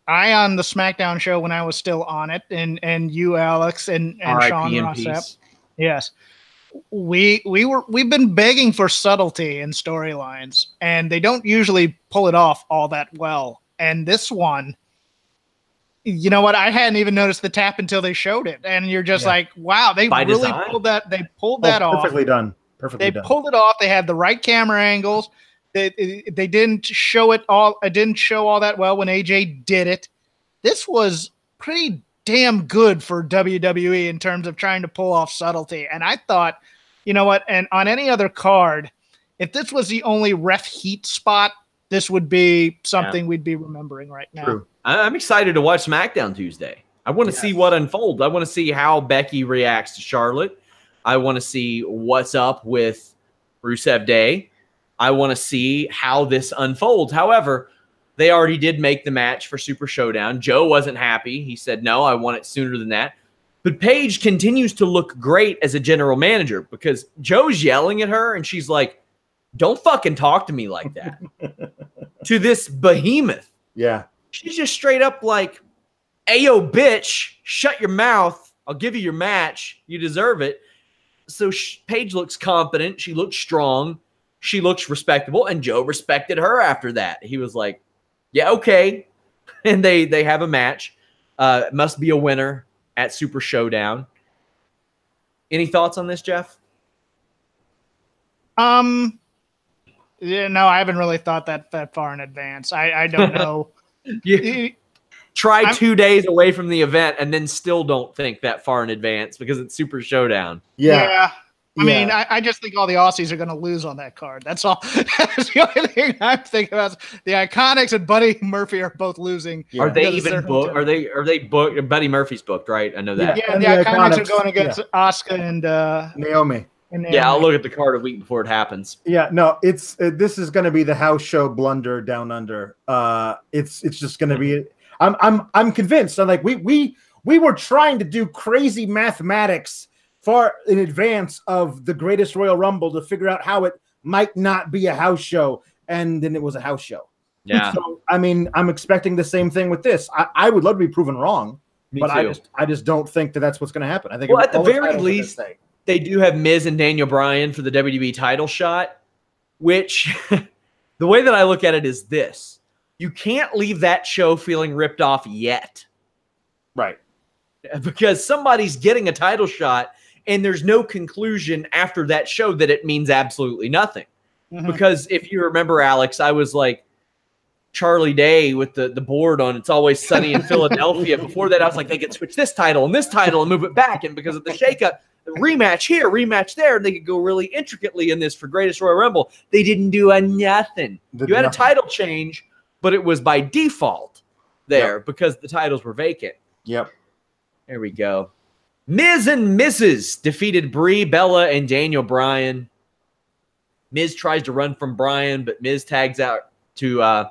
I on the Smackdown show when I was still on it, and you, Alex, and Sean Ross Sapp. Yes. We've been begging for subtlety in storylines, and they don't usually pull it off all that well. And this one, you know what? I hadn't even noticed the tap until they showed it, and you're just like, "Wow, they By really design. pulled that. They pulled that off. Perfectly done. They pulled it off. They had the right camera angles. They didn't show it all. It didn't show all that well when AJ did it. This was pretty damn good for WWE in terms of trying to pull off subtlety. And I thought, you know what? And on any other card, if this was the only ref heat spot, this would be something we'd be remembering right now. True. I'm excited to watch SmackDown Tuesday. I want to see what unfolds. I want to see how Becky reacts to Charlotte. I want to see what's up with Rusev Day. I want to see how this unfolds. However, they already did make the match for Super Showdown. Joe wasn't happy. He said, no, I want it sooner than that. But Paige continues to look great as a general manager, because Joe's yelling at her and she's like, don't fucking talk to me like that. To this behemoth. Yeah. She's just straight up like, ayo, bitch, shut your mouth. I'll give you your match. You deserve it. So Paige looks confident. She looks strong. She looks respectable. And Joe respected her after that. He was like, yeah, okay. And they have a match. It must be a winner at Super Showdown. Any thoughts on this, Jeff? Yeah, no, I haven't really thought that far in advance. I don't know. Try 2 days away from the event and then still don't think that far in advance because it's Super Showdown. Yeah. I mean, I just think all the Aussies are going to lose on that card. That's all. That's the only thing I'm thinking about. The Iconics and Buddy Murphy are both losing. Yeah. Are they even booked? Are they booked? Buddy Murphy's booked, right? I know that. Yeah, the Iconics are going against Asuka and Naomi. Yeah, I'll look at the card a week before it happens. Yeah, no, this is going to be the house show blunder down under. It's just going to be. I'm convinced. I'm like we were trying to do crazy mathematics far in advance of the Greatest Royal Rumble to figure out how it might not be a house show, and then it was a house show. Yeah. So I mean, I'm expecting the same thing with this. I would love to be proven wrong, but I just don't think that's what's going to happen. I think at the very least, they do have Miz and Daniel Bryan for the WWE title shot, which the way that I look at it is this. You can't leave that show feeling ripped off yet. Right. Because somebody's getting a title shot and there's no conclusion after that show that it means absolutely nothing. Mm-hmm. Because if you remember, Alex, I was like Charlie Day with the board on It's Always Sunny in Philadelphia. Before that, I was like, they could switch this title and move it back. And because of the shakeup, the rematch here, rematch there, and they could go really intricately in this for Greatest Royal Rumble. They didn't do nothing. You had a title change, but it was by default there because the titles were vacant. Yep. There we go. Miz and Mrs. defeated Brie, Bella, and Daniel Bryan. Miz tries to run from Bryan, but Miz tags out to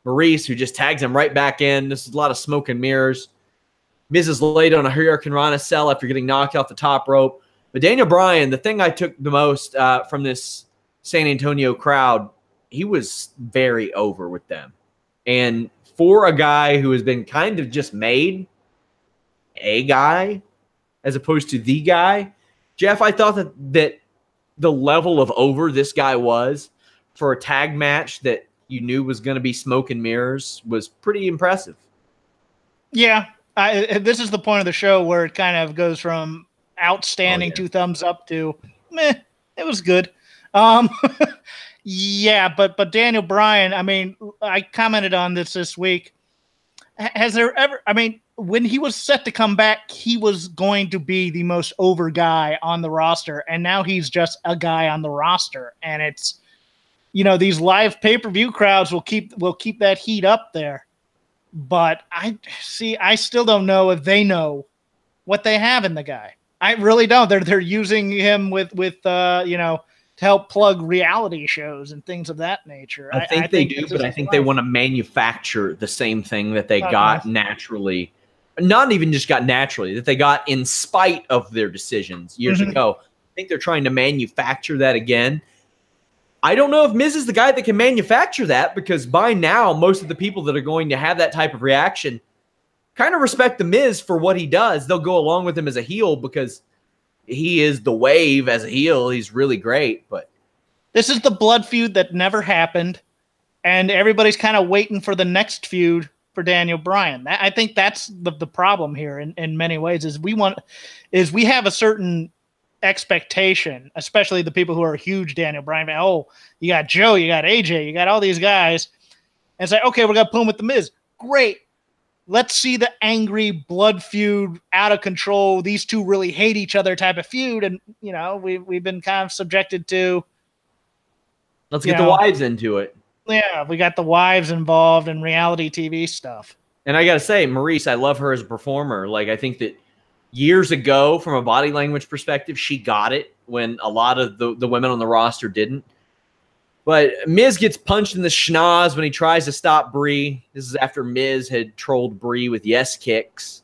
Maurice, who just tags him right back in. This is a lot of smoke and mirrors. Miz is laid on a Hurricane Rana cell after getting knocked off the top rope. But Daniel Bryan, the thing I took the most from this San Antonio crowd, he was very over with them. And for a guy who has been kind of just made a guy as opposed to the guy, Jeff, I thought that the level of over this guy was for a tag match that you knew was going to be smoke and mirrors was pretty impressive. Yeah. This is the point of the show where it kind of goes from outstanding 2 thumbs up to meh, it was good. Yeah, but Daniel Bryan, I mean, I commented on this week. Has there ever, I mean, when he was set to come back, he was going to be the most over guy on the roster, and now he's just a guy on the roster. And it's, you know, these live pay-per-view crowds will keep that heat up there. But I still don't know if they know what they have in the guy. I really don't. They're using him with you know, to help plug reality shows and things of that nature. I think they do, but I think they want to manufacture the same thing that they got naturally. Not even just got naturally, that they got in spite of their decisions years ago. I think they're trying to manufacture that again. I don't know if Miz is the guy that can manufacture that, because by now, most of the people that are going to have that type of reaction kind of respect the Miz for what he does. They'll go along with him as a heel because he is the wave as a heel. He's really great, but this is the blood feud that never happened, and everybody's kind of waiting for the next feud for Daniel Bryan. I think that's the problem here in many ways is we have a certain expectation, especially the people who are huge Daniel Bryan fans. Oh, you got Joe, you got AJ, you got all these guys, and say, okay, we're gonna put him with the Miz. Great. Let's see the angry blood feud, out of control. These two really hate each other type of feud, and you know we've been kind of subjected to. Let's get the wives into it. Yeah, we got the wives involved in reality TV stuff. And I got to say, Maurice, I love her as a performer. Like, I think that years ago, from a body language perspective, she got it when a lot of the women on the roster didn't. But Miz gets punched in the schnoz when he tries to stop Brie. This is after Miz had trolled Brie with yes kicks,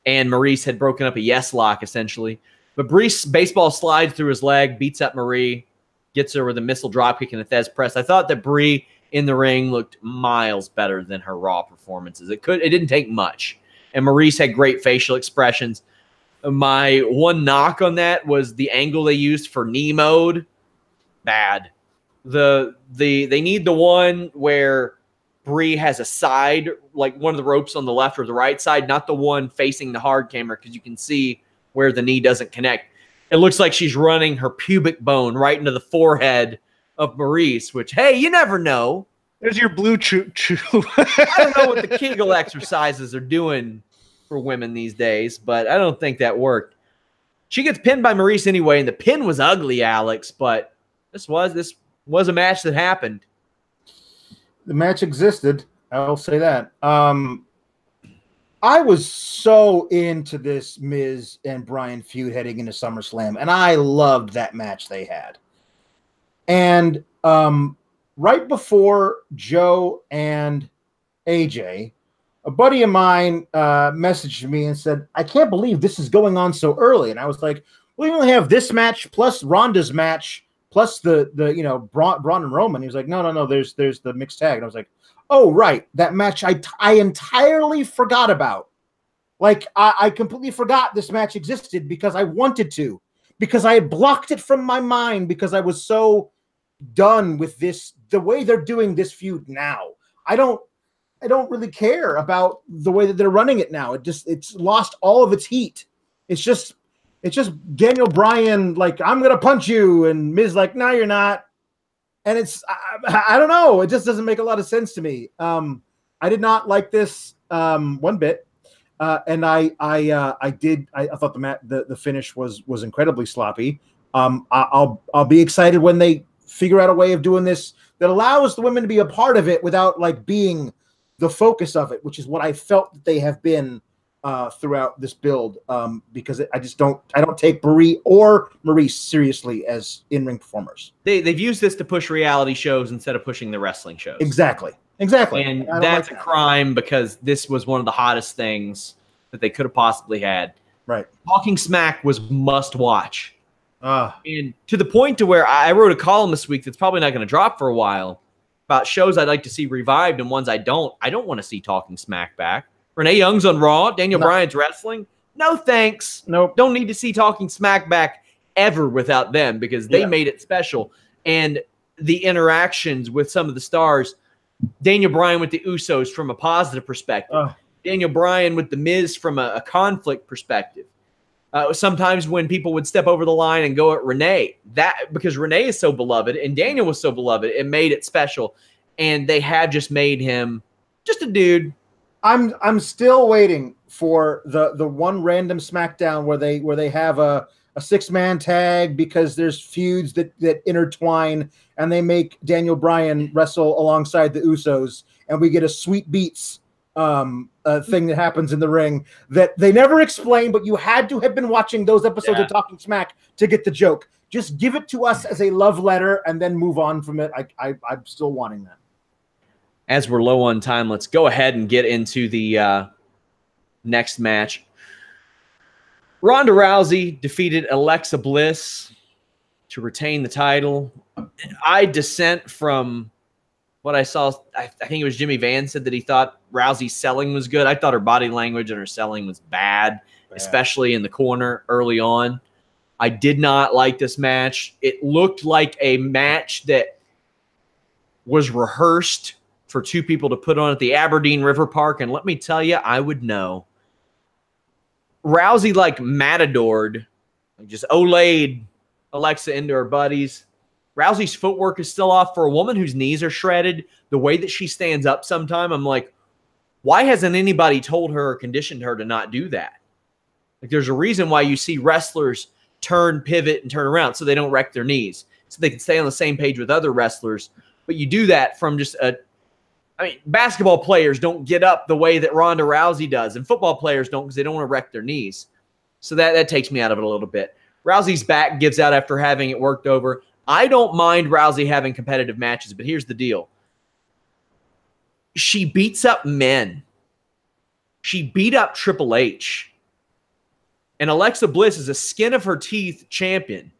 and Maurice had broken up a yes lock, essentially. But Brie's baseball slides through his leg, beats up Marie, gets her with a missile dropkick and a Thez press. I thought that Brie in the ring looked miles better than her Raw performances. It didn't take much. And Maurice had great facial expressions. My one knock on that was the angle they used for knee mode. Bad. They need the one where Brie has a side, like one of the ropes on the left or the right side, not the one facing the hard camera, because you can see where the knee doesn't connect. It looks like she's running her pubic bone right into the forehead of Maurice, which, hey, you never know. There's your blue chew. I don't know what the Kegel exercises are doing for women these days, but I don't think that worked. She gets pinned by Maurice anyway, and the pin was ugly, Alex, but this was a match that happened. The match existed. I'll say that. I was so into this Miz and Bryan feud heading into SummerSlam, and I loved that match they had. And right before Joe and AJ, a buddy of mine messaged me and said, I can't believe this is going on so early. And I was like, well, you only have this match plus Ronda's match plus the you know, Braun and Roman. He was like, no, there's the mixed tag. And I was like, oh, right, that match I entirely forgot about. Like, I completely forgot this match existed because I wanted to. Because I had blocked it from my mind because I was so done with this, the way they're doing this feud now. I don't really care about the way that they're running it now. It's lost all of its heat. It's just Daniel Bryan, like, I'm gonna punch you, and Miz like, no, you're not. And it's I don't know. It just doesn't make a lot of sense to me. I did not like this one bit, and I thought the finish was incredibly sloppy. I'll be excited when they figure out a way of doing this that allows the women to be a part of it without like being the focus of it, which is what I felt that they have been throughout this build. Because I don't take Brie or Maurice seriously as in-ring performers. They've used this to push reality shows instead of pushing the wrestling shows. Exactly. And that's a crime, because this was one of the hottest things that they could have possibly had. Right. Talking Smack was must watch. And to the point to where I wrote a column this week that's probably not going to drop for a while about shows I'd like to see revived and ones I don't. I don't want to see Talking Smack back. Renee Young's on Raw. Daniel Bryan's wrestling. No thanks. Nope. Don't need to see Talking Smack back ever without them, because they made it special. And the interactions with some of the stars, Daniel Bryan with the Usos from a positive perspective. Daniel Bryan with The Miz from a conflict perspective. Sometimes when people would step over the line and go at Renee, because Renee is so beloved and Daniel was so beloved, it made it special. And they have just made him just a dude. I'm still waiting for the one random SmackDown where they have a 6-man tag because there's feuds that intertwine, and they make Daniel Bryan wrestle alongside the Usos, and we get a Sweet Beats thing that happens in the ring that they never explain, but you had to have been watching those episodes of Talking Smack to get the joke. Just give it to us as a love letter and then move on from it. I'm still wanting that. As we're low on time, let's go ahead and get into the next match. Ronda Rousey defeated Alexa Bliss to retain the title. I dissent from what I saw. I think it was Jimmy Van said that he thought Rousey's selling was good. I thought her body language and her selling was bad, especially in the corner early on. I did not like this match. It looked like a match that was rehearsed for two people to put on at the Aberdeen River Park, and let me tell you, I would know. Rousey matadored, just olayed Alexa into her buddies. Rousey's footwork is still off for a woman whose knees are shredded. The way that she stands up sometime, I'm like, why hasn't anybody told her or conditioned her to not do that? There's a reason why you see wrestlers turn, pivot, and turn around so they don't wreck their knees, so they can stay on the same page with other wrestlers. But you do that from just basketball players don't get up the way that Ronda Rousey does, and football players don't because they don't want to wreck their knees. So that takes me out of it a little bit. Rousey's back gives out after having it worked over. I don't mind Rousey having competitive matches, but here's the deal. She beats up men. She beat up Triple H. And Alexa Bliss is a skin of her teeth champion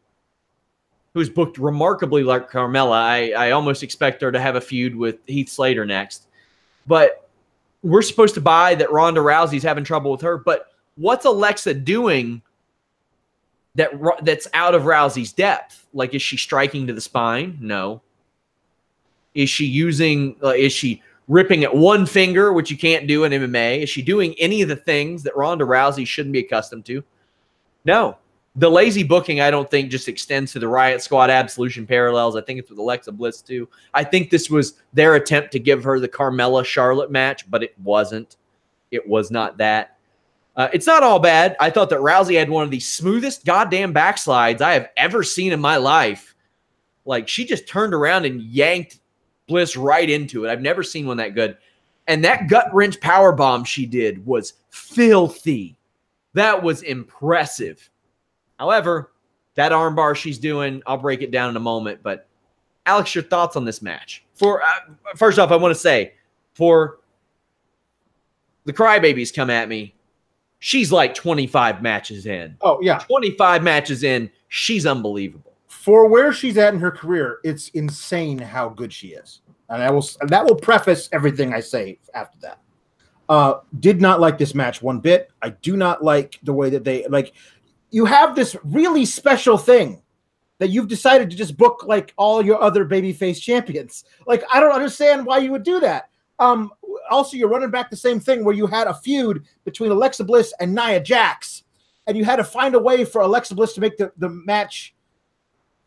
who's booked remarkably like Carmella. I almost expect her to have a feud with Heath Slater next. But we're supposed to buy that Ronda Rousey's having trouble with her. But what's Alexa doing that's out of Rousey's depth? Is she striking to the spine? No. Is she ripping at one finger, which you can't do in MMA? Is she doing any of the things that Ronda Rousey shouldn't be accustomed to? No. The lazy booking, I don't think, just extends to the Riot Squad Absolution parallels. I think it's with Alexa Bliss, too. I think this was their attempt to give her the Carmella-Charlotte match, but it wasn't. It was not that. It's not all bad. I thought that Rousey had one of the smoothest goddamn backslides I have ever seen in my life. She just turned around and yanked Bliss right into it. I've never seen one that good. And that gut-wrench powerbomb she did was filthy. That was impressive. However, that armbar she's doing, I'll break it down in a moment. But, Alex, your thoughts on this match? First off, I want to say, for the crybabies come at me, she's 25 matches in. Oh, yeah. 25 matches in, she's unbelievable. For where she's at in her career, it's insane how good she is. And that will preface everything I say after that. Did not like this match one bit. I do not like the way that they you have this really special thing that you've decided to just book all your other babyface champions. I don't understand why you would do that. Also, you're running back the same thing where you had a feud between Alexa Bliss and Nia Jax, and you had to find a way for Alexa Bliss to make the match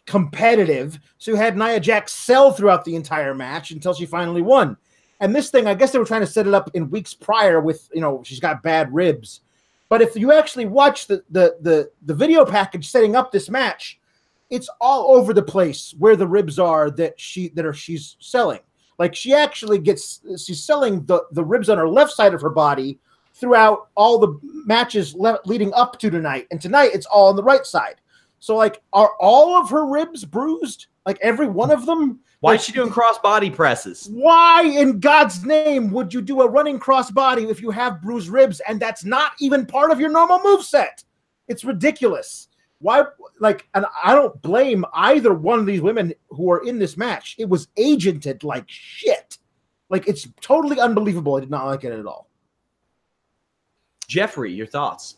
competitive. So you had Nia Jax sell throughout the entire match until she finally won. And this thing, I guess they were trying to set it up in weeks prior with, she's got bad ribs. But if you actually watch the video package setting up this match, it's all over the place where the ribs are she's selling. She's selling the ribs on her left side of her body throughout all the matches leading up to tonight. And tonight it's all on the right side. So are all of her ribs bruised? Every one of them? Why is she doing cross-body presses? Why in God's name would you do a running cross-body if you have bruised ribs and that's not even part of your normal moveset? It's ridiculous. Why? And I don't blame either one of these women who are in this match. It was agented like shit. It's totally unbelievable. I did not like it at all. Jeffrey, your thoughts?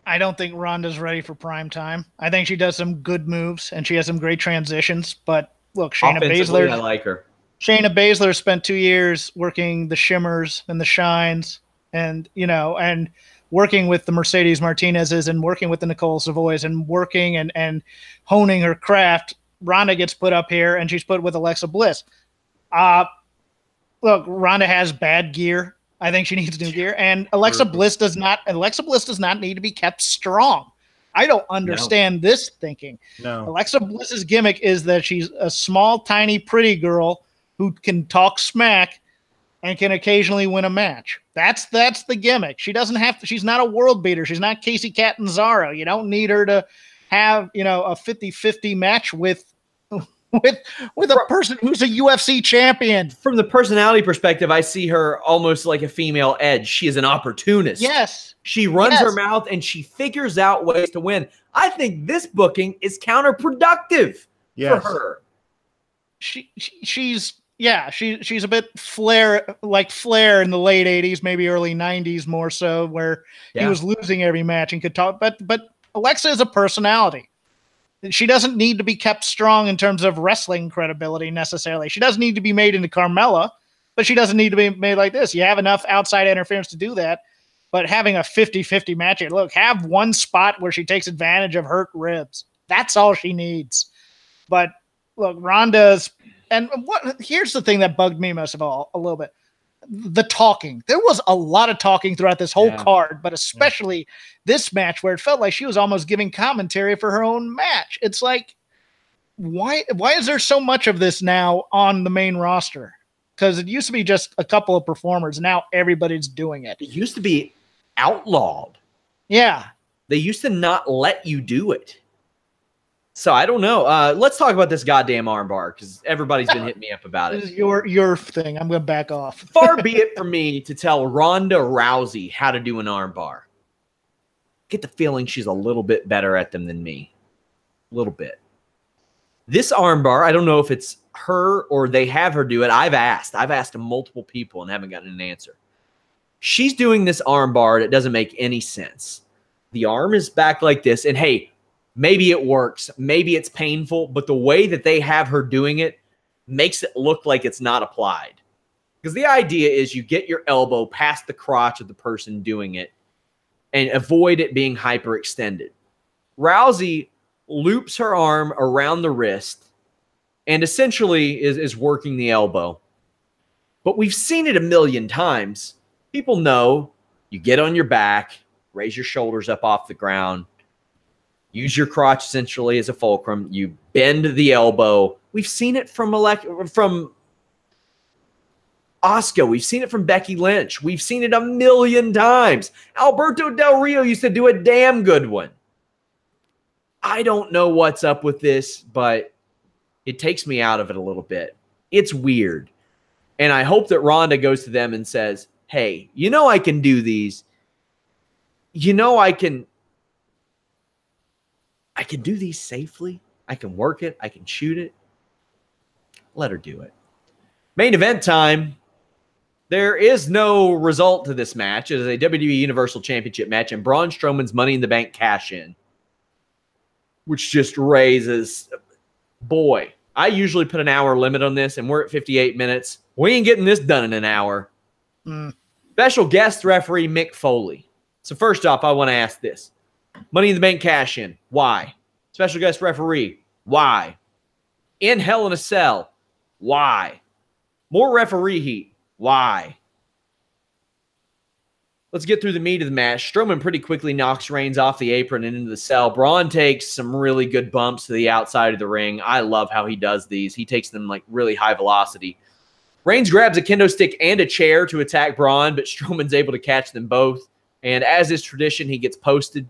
I don't think Ronda's ready for prime time. I think she does some good moves and she has some great transitions, but look, Shayna Baszler. I like her. Shayna Baszler spent 2 years working the shimmers and the shines. and and working with the Mercedes Martinezes and working with the Nicole Savoys and working and honing her craft. Ronda gets put up here, and she's put with Alexa Bliss. Look, Ronda has bad gear. I think she needs new gear, and Alexa Bliss does not need to be kept strong. I don't understand this thinking. No. Alexa Bliss's gimmick is that she's a small, tiny, pretty girl who can talk smack and can occasionally win a match. That's the gimmick. She doesn't have to. She's not a world beater. She's not Casey Catanzaro. You don't need her to have a 50-50 match with a person who's a UFC champion. From the personality perspective, I see her almost like a female Edge. She is an opportunist. Yes. She runs her mouth and she figures out ways to win. I think this booking is counterproductive for her. She's a bit Flair in the late 80s, maybe early 90s more so, where he was losing every match and could talk. But Alexa is a personality. She doesn't need to be kept strong in terms of wrestling credibility necessarily. She doesn't need to be made into Carmella, but she doesn't need to be made like this. You have enough outside interference to do that, but having a 50-50 match, look, have one spot where she takes advantage of hurt ribs. That's all she needs. But look, Ronda's, and here's the thing that bugged me most of all, a little bit. The talking. There was a lot of talking throughout this whole card, but especially this match where it felt like she was almost giving commentary for her own match. It's like, why is there so much of this now on the main roster? Because it used to be just a couple of performers. Now everybody's doing it. It used to be outlawed. Yeah. They used to not let you do it. So I don't know. Let's talk about this goddamn armbar because everybody's been hitting me up about it. This is your thing. I'm going to back off. Far be it from me to tell Ronda Rousey how to do an armbar. Get the feeling she's a little bit better at them than me. A little bit. This armbar, I don't know if it's her or they have her do it. I've asked multiple people and haven't gotten an answer. She's doing this armbar that doesn't make any sense. The arm is back like this, and hey, maybe it works. Maybe it's painful, but the way that they have her doing it makes it look like it's not applied. Because the idea is you get your elbow past the crotch of the person doing it and avoid it being hyperextended. Rousey loops her arm around the wrist and essentially is working the elbow. But we've seen it a million times. People know you get on your back, raise your shoulders up off the ground, use your crotch essentially as a fulcrum. You bend the elbow. We've seen it from Asuka. We've seen it from Becky Lynch. We've seen it a million times. Alberto Del Rio used to do a damn good one. I don't know what's up with this, but it takes me out of it a little bit. It's weird. And I hope that Ronda goes to them and says, hey, I can do these. I can do these safely. I can work it. I can shoot it. Let her do it. Main event time. There is no result to this match. It is a WWE Universal Championship match and Braun Strowman's Money in the Bank cash-in, which just raises... Boy, I usually put an hour limit on this, and we're at 58 minutes. We ain't getting this done in an hour. Special guest referee Mick Foley. So first off, I want to ask this. Money in the Bank cash-in. Why? Special guest referee. Why? In Hell in a Cell. Why? More referee heat. Why? Let's get through the meat of the match. Strowman pretty quickly knocks Reigns off the apron and into the cell. Braun takes some really good bumps to the outside of the ring. I love how he does these. He takes them like really high velocity. Reigns grabs a kendo stick and a chair to attack Braun, but Strowman's able to catch them both. And as is tradition, he gets posted.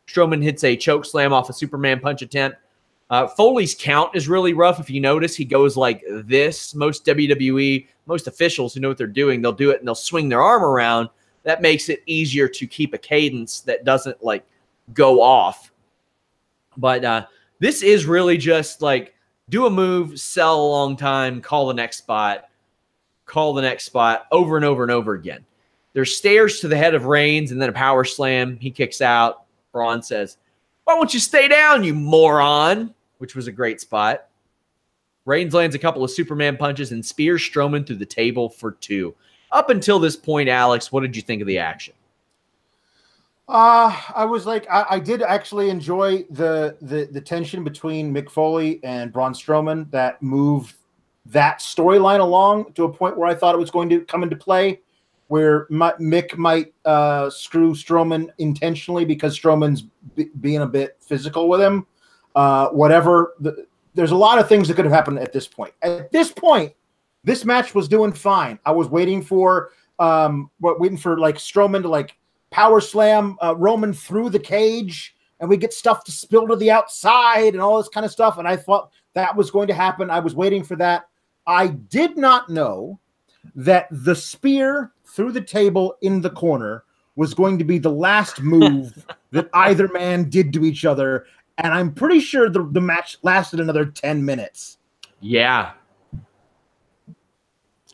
Strowman hits a choke slam off a Superman punch attempt. Foley's count is really rough. If you notice, he goes like this. Most WWE, most officials who know what they're doing, they'll do it and they'll swing their arm around. That makes it easier to keep a cadence that doesn't like go off. But this is really just like do a move, sell a long time, call the next spot over and over and over again. There's stairs to the head of Reigns and then a power slam. He kicks out. Braun says, why won't you stay down, you moron? Which was a great spot. Reigns lands a couple of Superman punches and spears Strowman through the table for 2. Up until this point, Alex, what did you think of the action? I was like, I did actually enjoy the tension between Mick Foley and Braun Strowman that moved that storyline along to a point where I thought it was going to come into play, where Mick might screw Strowman intentionally because Strowman's being a bit physical with him. Whatever. There's a lot of things that could have happened at this point. At this point, this match was doing fine. I was waiting for like Strowman to like power slam Roman through the cage, and we get stuff to spill to the outside and all this kind of stuff. And I thought that was going to happen. I was waiting for that. I did not know that the spear through the table in the corner was going to be the last move that either man did to each other. And I'm pretty sure the match lasted another 10 minutes. Yeah.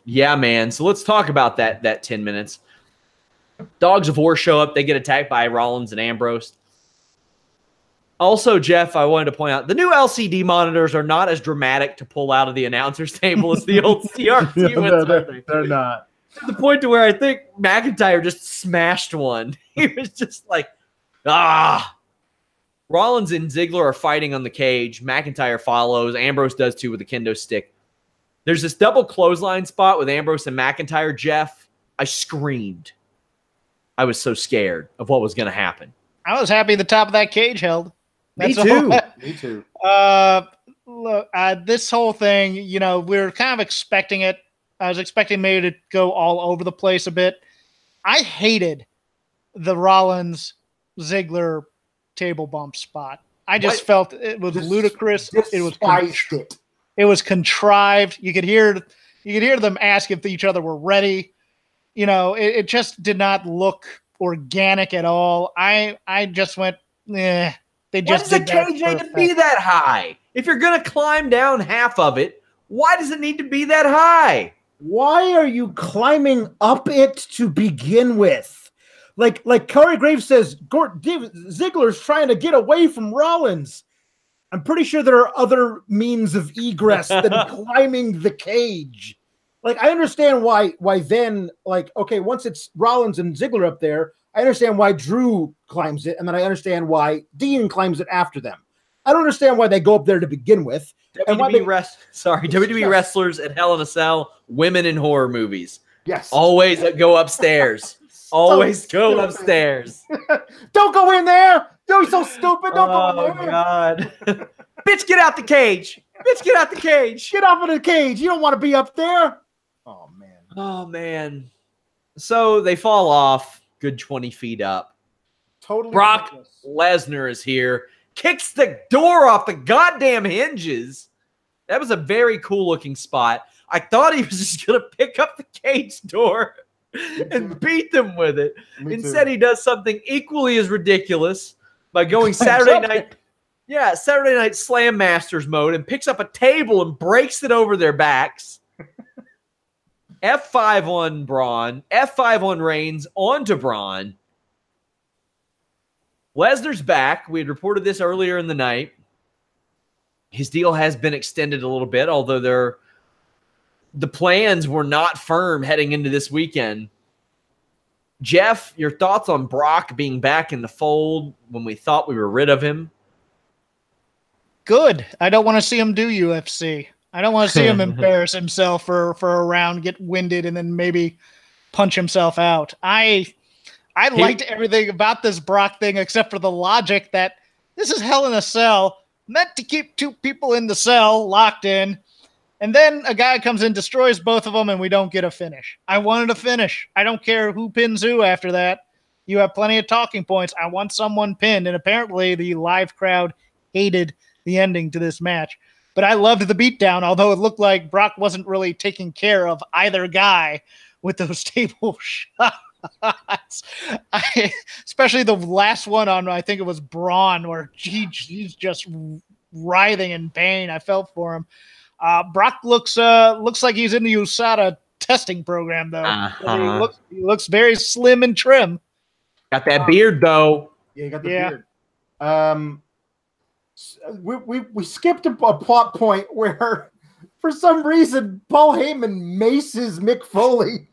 Yeah, man. So let's talk about that 10 minutes. Dogs of War show up. They get attacked by Rollins and Ambrose. Also, Jeff, I wanted to point out, the new LCD monitors are not as dramatic to pull out of the announcer's table as the old CRT ones. They're not. To the point to where I think McIntyre just smashed one. He was just like, Rollins and Ziggler are fighting on the cage. McIntyre follows. Ambrose does too with the kendo stick. There's this double clothesline spot with Ambrose and McIntyre. Jeff, I screamed. I was so scared of what was going to happen. I was happy the top of that cage held. Me too. Me too. Look, this whole thing, we were kind of expecting it. I was expecting maybe to go all over the place a bit. I hated the Rollins Ziggler table bump spot. I just felt it was ludicrous. It was contrived. You could hear them ask if each other were ready. It just did not look organic at all. I just went, They just why does the cage need to be that high? If you're going to climb down half of it, why does it need to be that high? Why are you climbing up it to begin with? Like Corey Graves says, Ziggler's trying to get away from Rollins. I'm pretty sure there are other means of egress than climbing the cage. Like, I understand why then, like, okay, once it's Rollins and Ziggler up there, I understand why Drew climbs it, and then I understand why Dean climbs it after them. I don't understand why they go up there to begin with. WWE wrestlers at Hell in a Cell, women in horror movies. Yes. Always go upstairs. Always go upstairs. Don't go in there. You're so stupid. Don't go in there. Oh, God. Bitch, get out the cage. Bitch, get out the cage. Get off of the cage. You don't want to be up there. Oh, man. Oh, man. So they fall off good 20 feet up. Totally. Brock Lesnar is here. Kicks the door off the goddamn hinges. That was a very cool looking spot. I thought he was just going to pick up the cage door and beat them with it. Instead, he does something equally as ridiculous by going Saturday Night Slam Masters mode and picks up a table and breaks it over their backs. F5 on Braun, F5 on Reigns, onto Braun. Lesnar's back. We had reported this earlier in the night. His deal has been extended a little bit, although the plans were not firm heading into this weekend. Jeff, your thoughts on Brock being back in the fold when we thought we were rid of him? Good. I don't want to see him do UFC. I don't want to see him embarrass himself for a round, get winded, and then maybe punch himself out. I liked everything about this Brock thing except for the logic that this is Hell in a Cell, meant to keep two people in the cell locked in, and then a guy comes in, destroys both of them, and we don't get a finish. I wanted a finish. I don't care who pins who after that. You have plenty of talking points. I want someone pinned, and apparently the live crowd hated the ending to this match. But I loved the beatdown, although it looked like Brock wasn't really taking care of either guy with those table shots. Especially the last one on, I think it was Braun, where he's just writhing in pain. I felt for him. Brock looks like he's in the USADA testing program, though. He looks very slim and trim. Got that beard, though. Yeah, he got the beard. We skipped a plot point where, for some reason, Paul Heyman maces Mick Foley.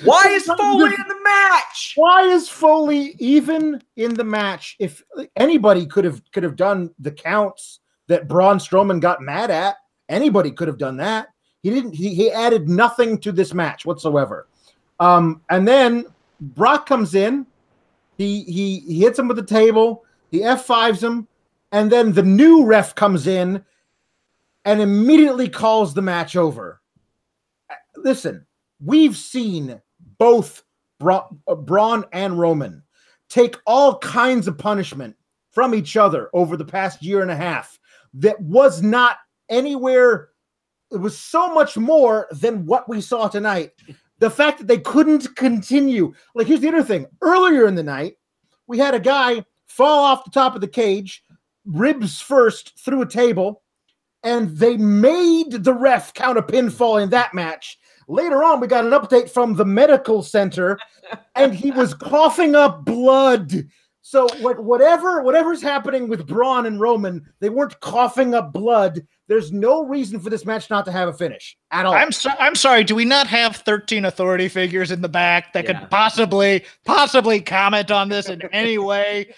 Why is Foley in the match? Why is Foley even in the match? If anybody could have done the counts that Braun Strowman got mad at, anybody could have done that. He didn't. He added nothing to this match whatsoever. And then Brock comes in. He hits him with the table. He F5s him, and then the new ref comes in and immediately calls the match over. Listen, we've seen both Braun and Roman take all kinds of punishment from each other over the past year and a half that was not anywhere. It was so much more than what we saw tonight. The fact that they couldn't continue. Like, here's the other thing. Earlier in the night, we had a guy fall off the top of the cage, ribs first, through a table, and they made the ref count a pinfall in that match. Later on, we got an update from the medical center, and he was coughing up blood. So, like, whatever's happening with Braun and Roman, they weren't coughing up blood. There's no reason for this match not to have a finish at all. I'm sorry. Do we not have 13 authority figures in the back that could possibly comment on this in any way?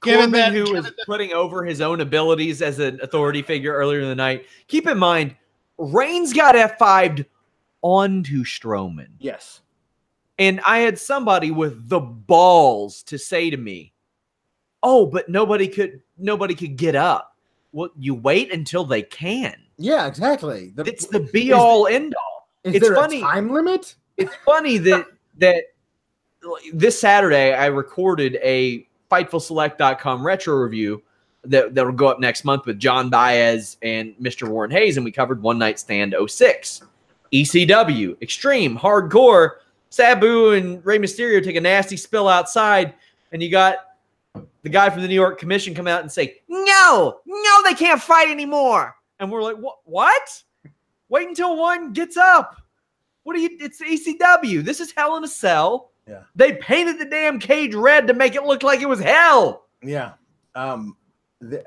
Given that who was putting over his own abilities as an authority figure earlier in the night. Keep in mind, Reigns got F5'd onto Strowman. Yes. And I had somebody with the balls to say to me, "Oh, but nobody could get up." Well, you wait until they can. Yeah, exactly. It's the be all end all. It's there funny. A time limit? It's funny that this Saturday I recorded a FightfulSelect.com retro review that will go up next month with John Baez and Mr. Warren Hayes, and we covered One Night Stand 06. ECW, Extreme, Hardcore, Sabu and Rey Mysterio take a nasty spill outside, and you got the guy from the New York Commission come out and say, no, they can't fight anymore. And we're like, what? Wait until one gets up. It's ECW. This is Hell in a Cell. Yeah. They painted the damn cage red to make it look like it was hell. Yeah. Here's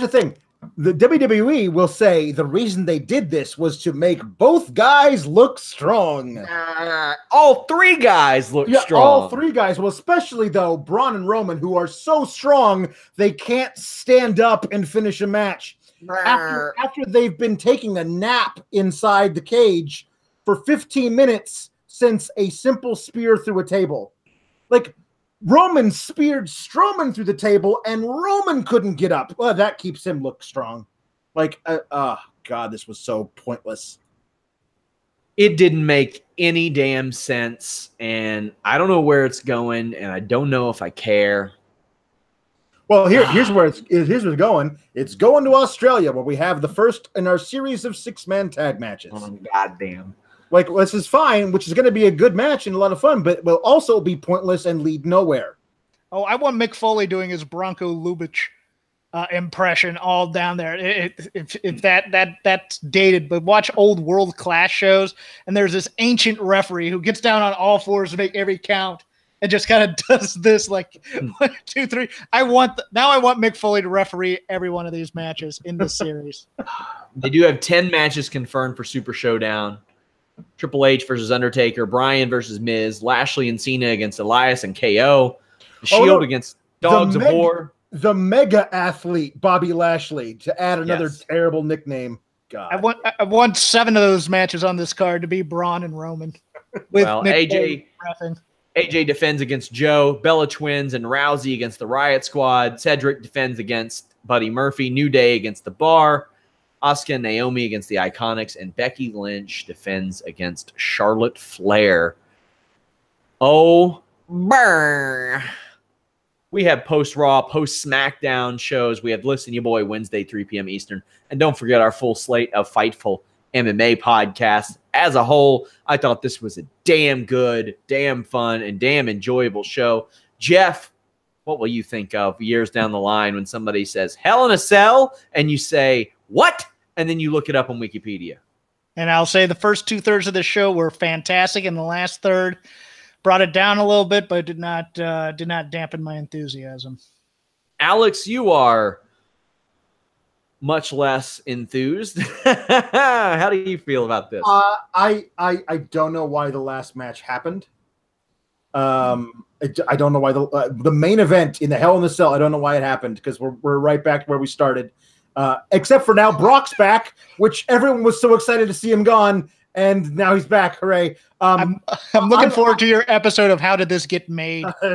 the thing. The WWE will say the reason they did this was to make both guys look strong. All three guys look strong. All three guys. Well, especially, though, Braun and Roman, who are so strong, they can't stand up and finish a match. After they've been taking a nap inside the cage for 15 minutes since a simple spear through a table. Like, Roman speared Strowman through the table, and Roman couldn't get up. Well, that keeps him look strong. Like, God, this was so pointless. It didn't make any damn sense, and I don't know where it's going, and I don't know if I care. Well, here's where it's going. It's going to Australia, where we have the first in our series of 6-man tag matches. Oh, goddamn. Like, this is fine, which is going to be a good match and a lot of fun, but will also be pointless and lead nowhere. Oh, I want Mick Foley doing his Bronco Lubitsch impression all down there. If that's dated, but watch old world class shows, and there's this ancient referee who gets down on all fours to make every count and just kind of does this like 1, 2, 3. I want Mick Foley to referee every one of these matches in this series. They do have 10 matches confirmed for Super Showdown. Triple H versus Undertaker, Bryan versus Miz, Lashley and Cena against Elias and KO, the Shield against Dogs of War. The mega athlete Bobby Lashley, to add another terrible nickname. God, I want 7 of those matches on this card to be Braun and Roman. With AJ defends against Joe, Bella Twins and Rousey against the Riot Squad, Cedric defends against Buddy Murphy, New Day against the Bar, Asuka and Naomi against the Iconics, and Becky Lynch defends against Charlotte Flair. Oh, burn. We have post-Raw, post-Smackdown shows. We have Listen Your Boy Wednesday, 3 p.m. Eastern. And don't forget our full slate of Fightful MMA podcasts. As a whole, I thought this was a damn good, damn fun, and damn enjoyable show. Jeff, what will you think of years down the line when somebody says Hell in a Cell and you say, what? And then you look it up on Wikipedia. And I'll say the first 2/3 of the show were fantastic, and the last third brought it down a little bit, but did not dampen my enthusiasm. Alex, you are much less enthused. How do you feel about this? I don't know why the last match happened. I don't know why the main event in the Hell in the Cell. I don't know why it happened because we're right back to where we started. Except for now, Brock's back, which everyone was so excited to see him gone, and now he's back. Hooray! I'm looking forward to your episode of How Did This Get Made? I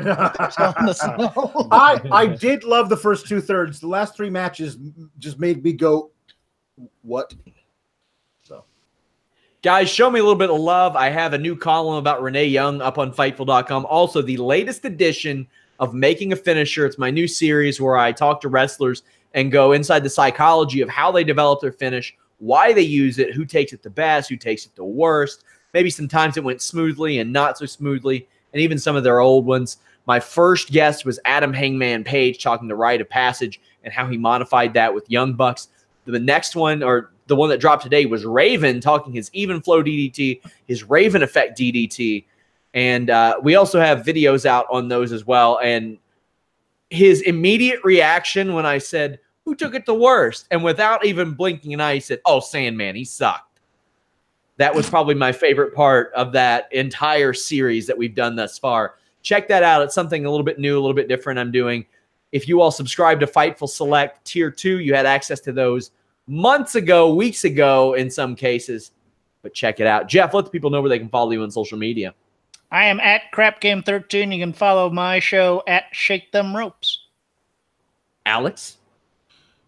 did love the first 2/3. The last 3 matches just made me go, what? So, guys, show me a little bit of love. I have a new column about Renee Young up on Fightful.com. Also, the latest edition of Making a Finisher. It's my new series where I talk to wrestlers and go inside the psychology of how they develop their finish, why they use it, who takes it the best, who takes it the worst. Maybe sometimes it went smoothly and not so smoothly, and even some of their old ones. My first guest was Adam Hangman Page talking to Rite of Passage and how he modified that with Young Bucks. The next one, or the one that dropped today, was Raven talking his even flow DDT, his Raven effect DDT. And we also have videos out on those as well. And his immediate reaction when I said, who took it the worst? And without even blinking an eye, he said, oh, Sandman, he sucked. That was probably my favorite part of that entire series that we've done thus far. Check that out. It's something a little bit new, a little bit different I'm doing. If you all subscribe to Fightful Select Tier 2, you had access to those months ago, weeks ago in some cases. But check it out. Jeff, let the people know where they can follow you on social media. I am at CrapGame13. You can follow my show at Shake Them Ropes. Alex?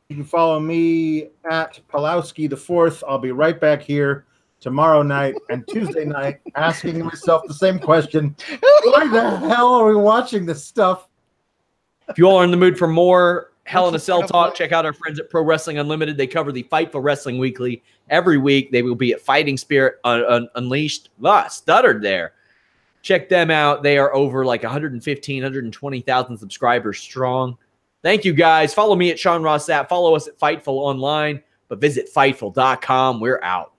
You can follow me at Pawlowski the 4th. I'll be right back here tomorrow night and Tuesday night asking myself the same question. Why the hell are we watching this stuff? If you all are in the mood for more Hell in a Cell talk, check out our friends at Pro Wrestling Unlimited. They cover the Fightful Wrestling Weekly every week. They will be at Fighting Spirit Unleashed. Stuttered there. Check them out. They are over like 115, 120,000 subscribers strong. Thank you, guys. Follow me at Sean Ross Sapp. Follow us at Fightful online, but visit Fightful.com. We're out.